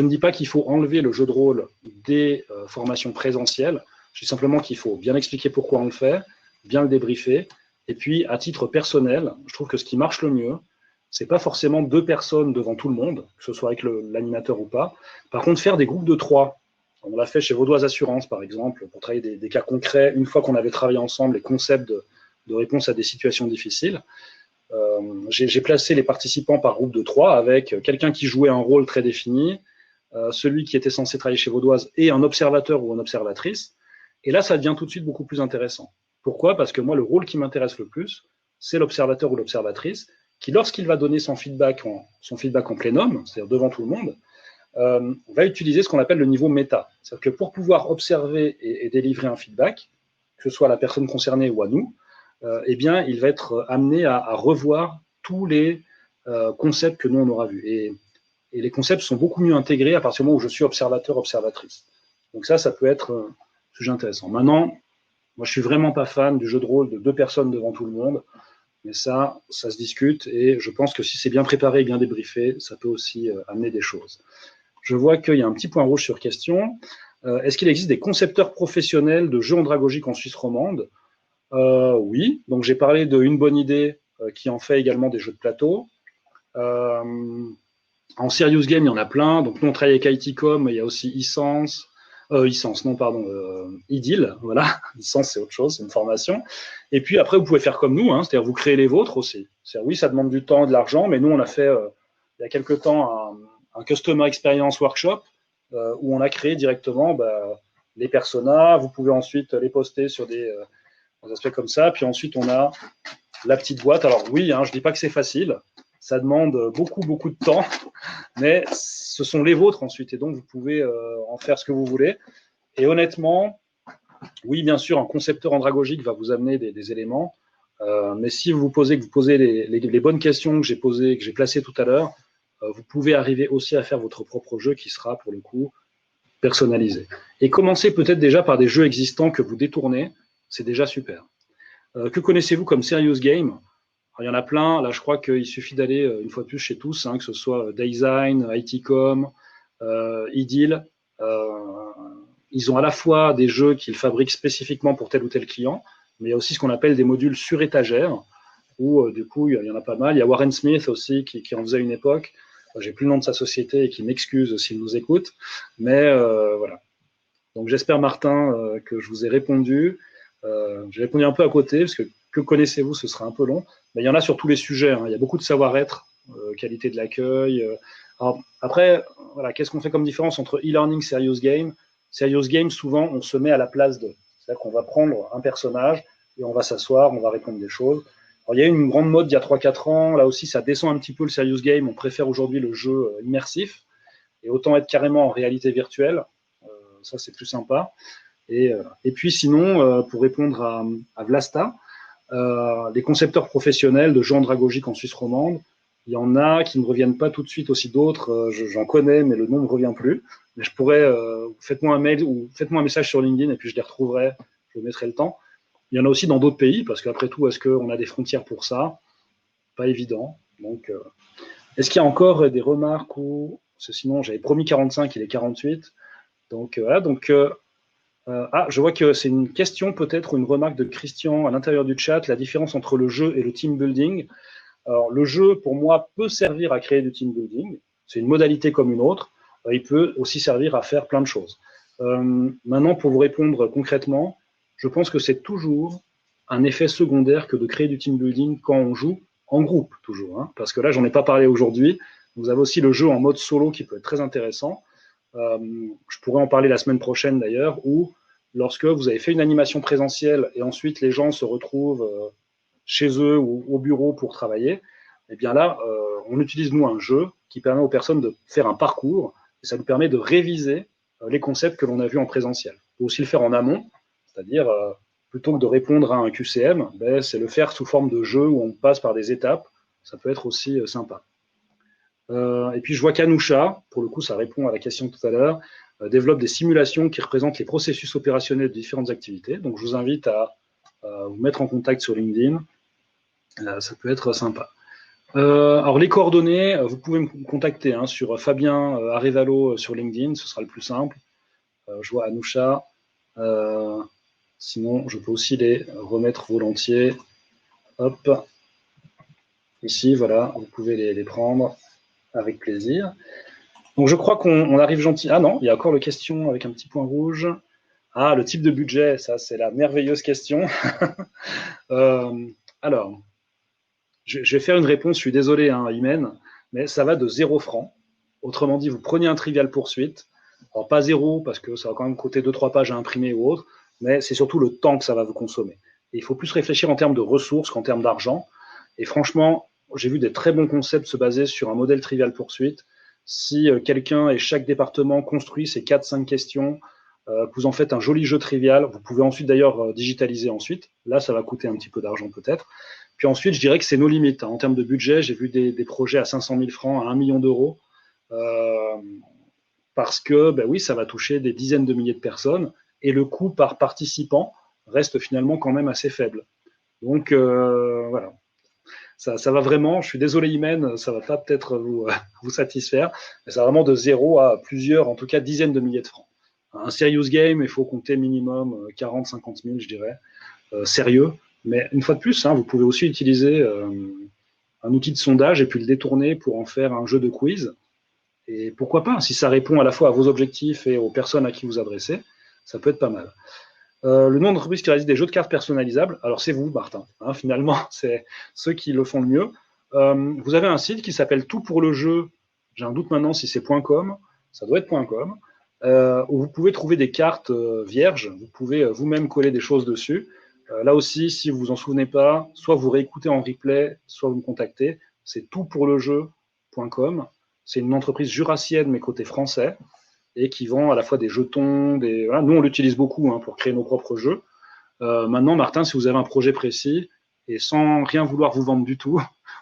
ne dis pas qu'il faut enlever le jeu de rôle des formations présentielles. Je dis simplement qu'il faut bien expliquer pourquoi on le fait, bien le débriefer. Et puis, à titre personnel, je trouve que ce qui marche le mieux, c'est pas forcément 2 personnes devant tout le monde, que ce soit avec l'animateur ou pas. Par contre, faire des groupes de 3. On l'a fait chez Vaudoise Assurance, par exemple, pour travailler des cas concrets, une fois qu'on avait travaillé ensemble les concepts de réponse à des situations difficiles. J'ai placé les participants par groupe de 3 avec quelqu'un qui jouait un rôle très défini, celui qui était censé travailler chez Vaudoise et un observateur ou une observatrice. Et là, ça devient tout de suite beaucoup plus intéressant. Pourquoi? Parce que moi, le rôle qui m'intéresse le plus, c'est l'observateur ou l'observatrice qui, lorsqu'il va donner son feedback en plénum, c'est-à-dire devant tout le monde, va utiliser ce qu'on appelle le niveau méta. C'est-à-dire que pour pouvoir observer et délivrer un feedback, que ce soit à la personne concernée ou à nous, eh bien, il va être amené à revoir tous les concepts que nous, on aura vus. Et les concepts sont beaucoup mieux intégrés à partir du moment où je suis observateur, observatrice. Donc ça peut être un sujet intéressant. Maintenant, moi, je suis vraiment pas fan du jeu de rôle de 2 personnes devant tout le monde, mais ça se discute, et je pense que si c'est bien préparé et bien débriefé, ça peut aussi amener des choses. Je vois qu'il y a un petit point rouge sur question. Est-ce qu'il existe des concepteurs professionnels de jeux andragogiques en Suisse romande? Oui, donc j'ai parlé de Une Bonne Idée qui en fait également des jeux de plateau. En serious game, il y en a plein. Donc nous, on travaille avec ITCOM, il y a aussi IDIL, voilà. Licence, c'est autre chose, c'est une formation. Et puis après, vous pouvez faire comme nous, hein, c'est-à-dire vous créez les vôtres aussi. C'est-à-dire, oui, ça demande du temps, de l'argent, mais nous, on a fait il y a quelques temps un Customer Experience Workshop où on a créé directement les personas. Vous pouvez ensuite les poster sur des aspects comme ça. Puis ensuite, on a la petite boîte. Alors oui, hein, je ne dis pas que c'est facile. Ça demande beaucoup, beaucoup de temps, mais ce sont les vôtres ensuite. Et donc, vous pouvez en faire ce que vous voulez. Et honnêtement, oui, bien sûr, un concepteur andragogique va vous amener des éléments. Mais si vous posez les bonnes questions que j'ai posées, que j'ai placées tout à l'heure, vous pouvez arriver aussi à faire votre propre jeu qui sera, pour le coup, personnalisé. Et commencez peut-être déjà par des jeux existants que vous détournez. C'est déjà super. Que connaissez-vous comme serious game? Alors, il y en a plein. Là, je crois qu'il suffit d'aller une fois de plus chez tous, hein, que ce soit Daysign, ITCOM, IDIL. Ils ont à la fois des jeux qu'ils fabriquent spécifiquement pour tel ou tel client, mais il y a aussi ce qu'on appelle des modules sur étagère, où du coup, il y en a pas mal. Il y a Warren Smith aussi qui en faisait une époque. J'ai plus le nom de sa société et qui m'excuse s'il nous écoute. Mais voilà. Donc j'espère, Martin, que je vous ai répondu. J'ai répondu un peu à côté, parce que connaissez-vous, ce sera un peu long. Mais il y en a sur tous les sujets, hein. Il y a beaucoup de savoir-être, qualité de l'accueil. Alors, après, voilà, qu'est-ce qu'on fait comme différence entre e-learning, serious game? Serious game, souvent, on se met à la place de. C'est-à-dire qu'on va prendre un personnage et on va s'asseoir, on va répondre des choses. Alors, il y a eu une grande mode il y a 3-4 ans. Là aussi, ça descend un petit peu le serious game. On préfère aujourd'hui le jeu immersif. Et autant être carrément en réalité virtuelle. Ça, c'est plus sympa. Et puis sinon, pour répondre à Vlasta, les concepteurs professionnels de jeux andragogiques en Suisse romande, il y en a qui ne reviennent pas tout de suite, aussi d'autres, j'en connais, mais le nom ne revient plus. Mais je pourrais, faites-moi un mail ou faites-moi un message sur LinkedIn et puis je les retrouverai, je mettrai le temps. Il y en a aussi dans d'autres pays, parce qu'après tout, est-ce qu'on a des frontières pour ça? Pas évident. Donc, est-ce qu'il y a encore des remarques ou... Sinon, j'avais promis 45, il est 48. Donc, voilà. Donc, je vois que c'est une question peut-être ou une remarque de Christian à l'intérieur du chat, la différence entre le jeu et le team building. Alors, le jeu, pour moi, peut servir à créer du team building. C'est une modalité comme une autre. Il peut aussi servir à faire plein de choses. Maintenant, pour vous répondre concrètement, je pense que c'est toujours un effet secondaire que de créer du team building quand on joue en groupe, toujours. Hein, parce que là, j'en ai pas parlé aujourd'hui. Vous avez aussi le jeu en mode solo qui peut être très intéressant. Je pourrais en parler la semaine prochaine d'ailleurs, où lorsque vous avez fait une animation présentielle et ensuite les gens se retrouvent chez eux ou au bureau pour travailler, eh bien là, on utilise nous un jeu qui permet aux personnes de faire un parcours et ça nous permet de réviser les concepts que l'on a vus en présentiel. On peut aussi le faire en amont, C'est-à-dire, plutôt que de répondre à un QCM, ben, c'est le faire sous forme de jeu où on passe par des étapes. Ça peut être aussi sympa. Et puis je vois qu'Anoucha, pour le coup ça répond à la question de tout à l'heure, développe des simulations qui représentent les processus opérationnels de différentes activités. Donc je vous invite à vous mettre en contact sur LinkedIn. Ça peut être sympa. Alors les coordonnées, vous pouvez me contacter sur Fabien Arevalo sur LinkedIn, ce sera le plus simple. Je vois Anoucha. Sinon, je peux aussi les remettre volontiers. Hop. Ici, voilà, vous pouvez les prendre avec plaisir. Donc je crois qu'on arrive gentil. Ah non, il y a encore le question avec un petit point rouge. Ah, le type de budget, ça c'est la merveilleuse question. Alors, je vais faire une réponse, je suis désolé, Imen, mais ça va de 0 francs. Autrement dit, vous prenez un trivial poursuite. Alors pas 0, parce que ça va quand même coûter 2-3 pages à imprimer ou autre, mais c'est surtout le temps que ça va vous consommer. Et il faut plus réfléchir en termes de ressources qu'en termes d'argent. Et franchement, j'ai vu des très bons concepts se baser sur un modèle trivial poursuite. Si quelqu'un et chaque département construit ces 4-5 questions, que vous en faites un joli jeu trivial, vous pouvez ensuite d'ailleurs digitaliser ensuite. Là, ça va coûter un petit peu d'argent peut-être. Puis ensuite, je dirais que c'est nos limites. En termes de budget, j'ai vu des projets à 500 000 francs, à 1 million d'euros, parce que, ben oui, ça va toucher des dizaines de milliers de personnes, et le coût par participant reste finalement quand même assez faible. Donc, voilà. Ça va vraiment, je suis désolé Imen, ça va pas peut-être vous satisfaire, mais ça va vraiment de 0 à plusieurs, en tout cas dizaines de milliers de francs. Un serious game, il faut compter minimum 40-50 000, je dirais, sérieux. Mais une fois de plus, vous pouvez aussi utiliser un outil de sondage et puis le détourner pour en faire un jeu de quiz. Et pourquoi pas, si ça répond à la fois à vos objectifs et aux personnes à qui vous adressez, ça peut être pas mal. Le nom d'entreprise qui réalise des jeux de cartes personnalisables, alors c'est vous, Martin. Finalement, c'est ceux qui le font le mieux. Vous avez un site qui s'appelle Tout pour le jeu. J'ai un doute maintenant si c'est .com. Ça doit être .com. Où vous pouvez trouver des cartes vierges. Vous pouvez vous-même coller des choses dessus. Là aussi, si vous vous en souvenez pas, soit vous réécoutez en replay, soit vous me contactez. C'est toutpourlejeu.com. C'est une entreprise jurassienne, mais côté français, et qui vend à la fois des jetons, voilà. Nous on l'utilise beaucoup pour créer nos propres jeux. Maintenant, Martin, si vous avez un projet précis, et sans rien vouloir vous vendre du tout,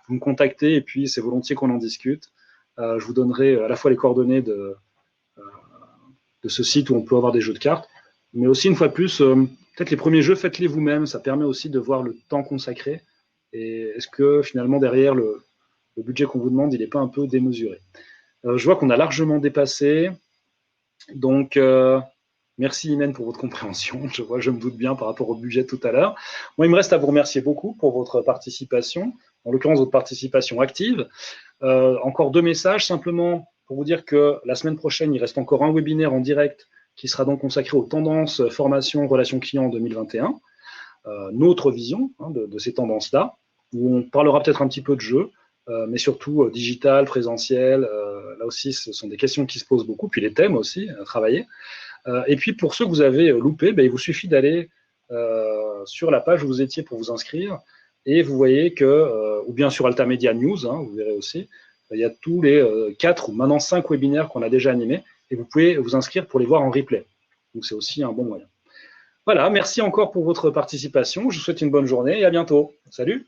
vous me contactez, et puis c'est volontiers qu'on en discute. Je vous donnerai à la fois les coordonnées de ce site où on peut avoir des jeux de cartes, mais aussi, une fois de plus, peut-être les premiers jeux, faites-les vous-même, ça permet aussi de voir le temps consacré, et est-ce que finalement derrière le budget qu'on vous demande, il n'est pas un peu démesuré. Je vois qu'on a largement dépassé, donc merci Imen pour votre compréhension, je me doute bien par rapport au budget tout à l'heure. Moi, il me reste à vous remercier beaucoup pour votre participation, en l'occurrence votre participation active. Encore 2 messages, simplement pour vous dire que la semaine prochaine, il reste encore un webinaire en direct qui sera donc consacré aux tendances formation relations clients en 2021, notre vision de ces tendances-là, où on parlera peut-être un petit peu de jeu, mais surtout digital, présentiel. Là aussi, ce sont des questions qui se posent beaucoup, puis les thèmes aussi à travailler. Et puis pour ceux que vous avez loupés, il vous suffit d'aller sur la page où vous étiez pour vous inscrire, et vous voyez que, ou bien sur Altamedia News, vous verrez aussi, il y a tous les 4 ou maintenant 5 webinaires qu'on a déjà animés, et vous pouvez vous inscrire pour les voir en replay. Donc c'est aussi un bon moyen. Voilà, merci encore pour votre participation, je vous souhaite une bonne journée et à bientôt. Salut!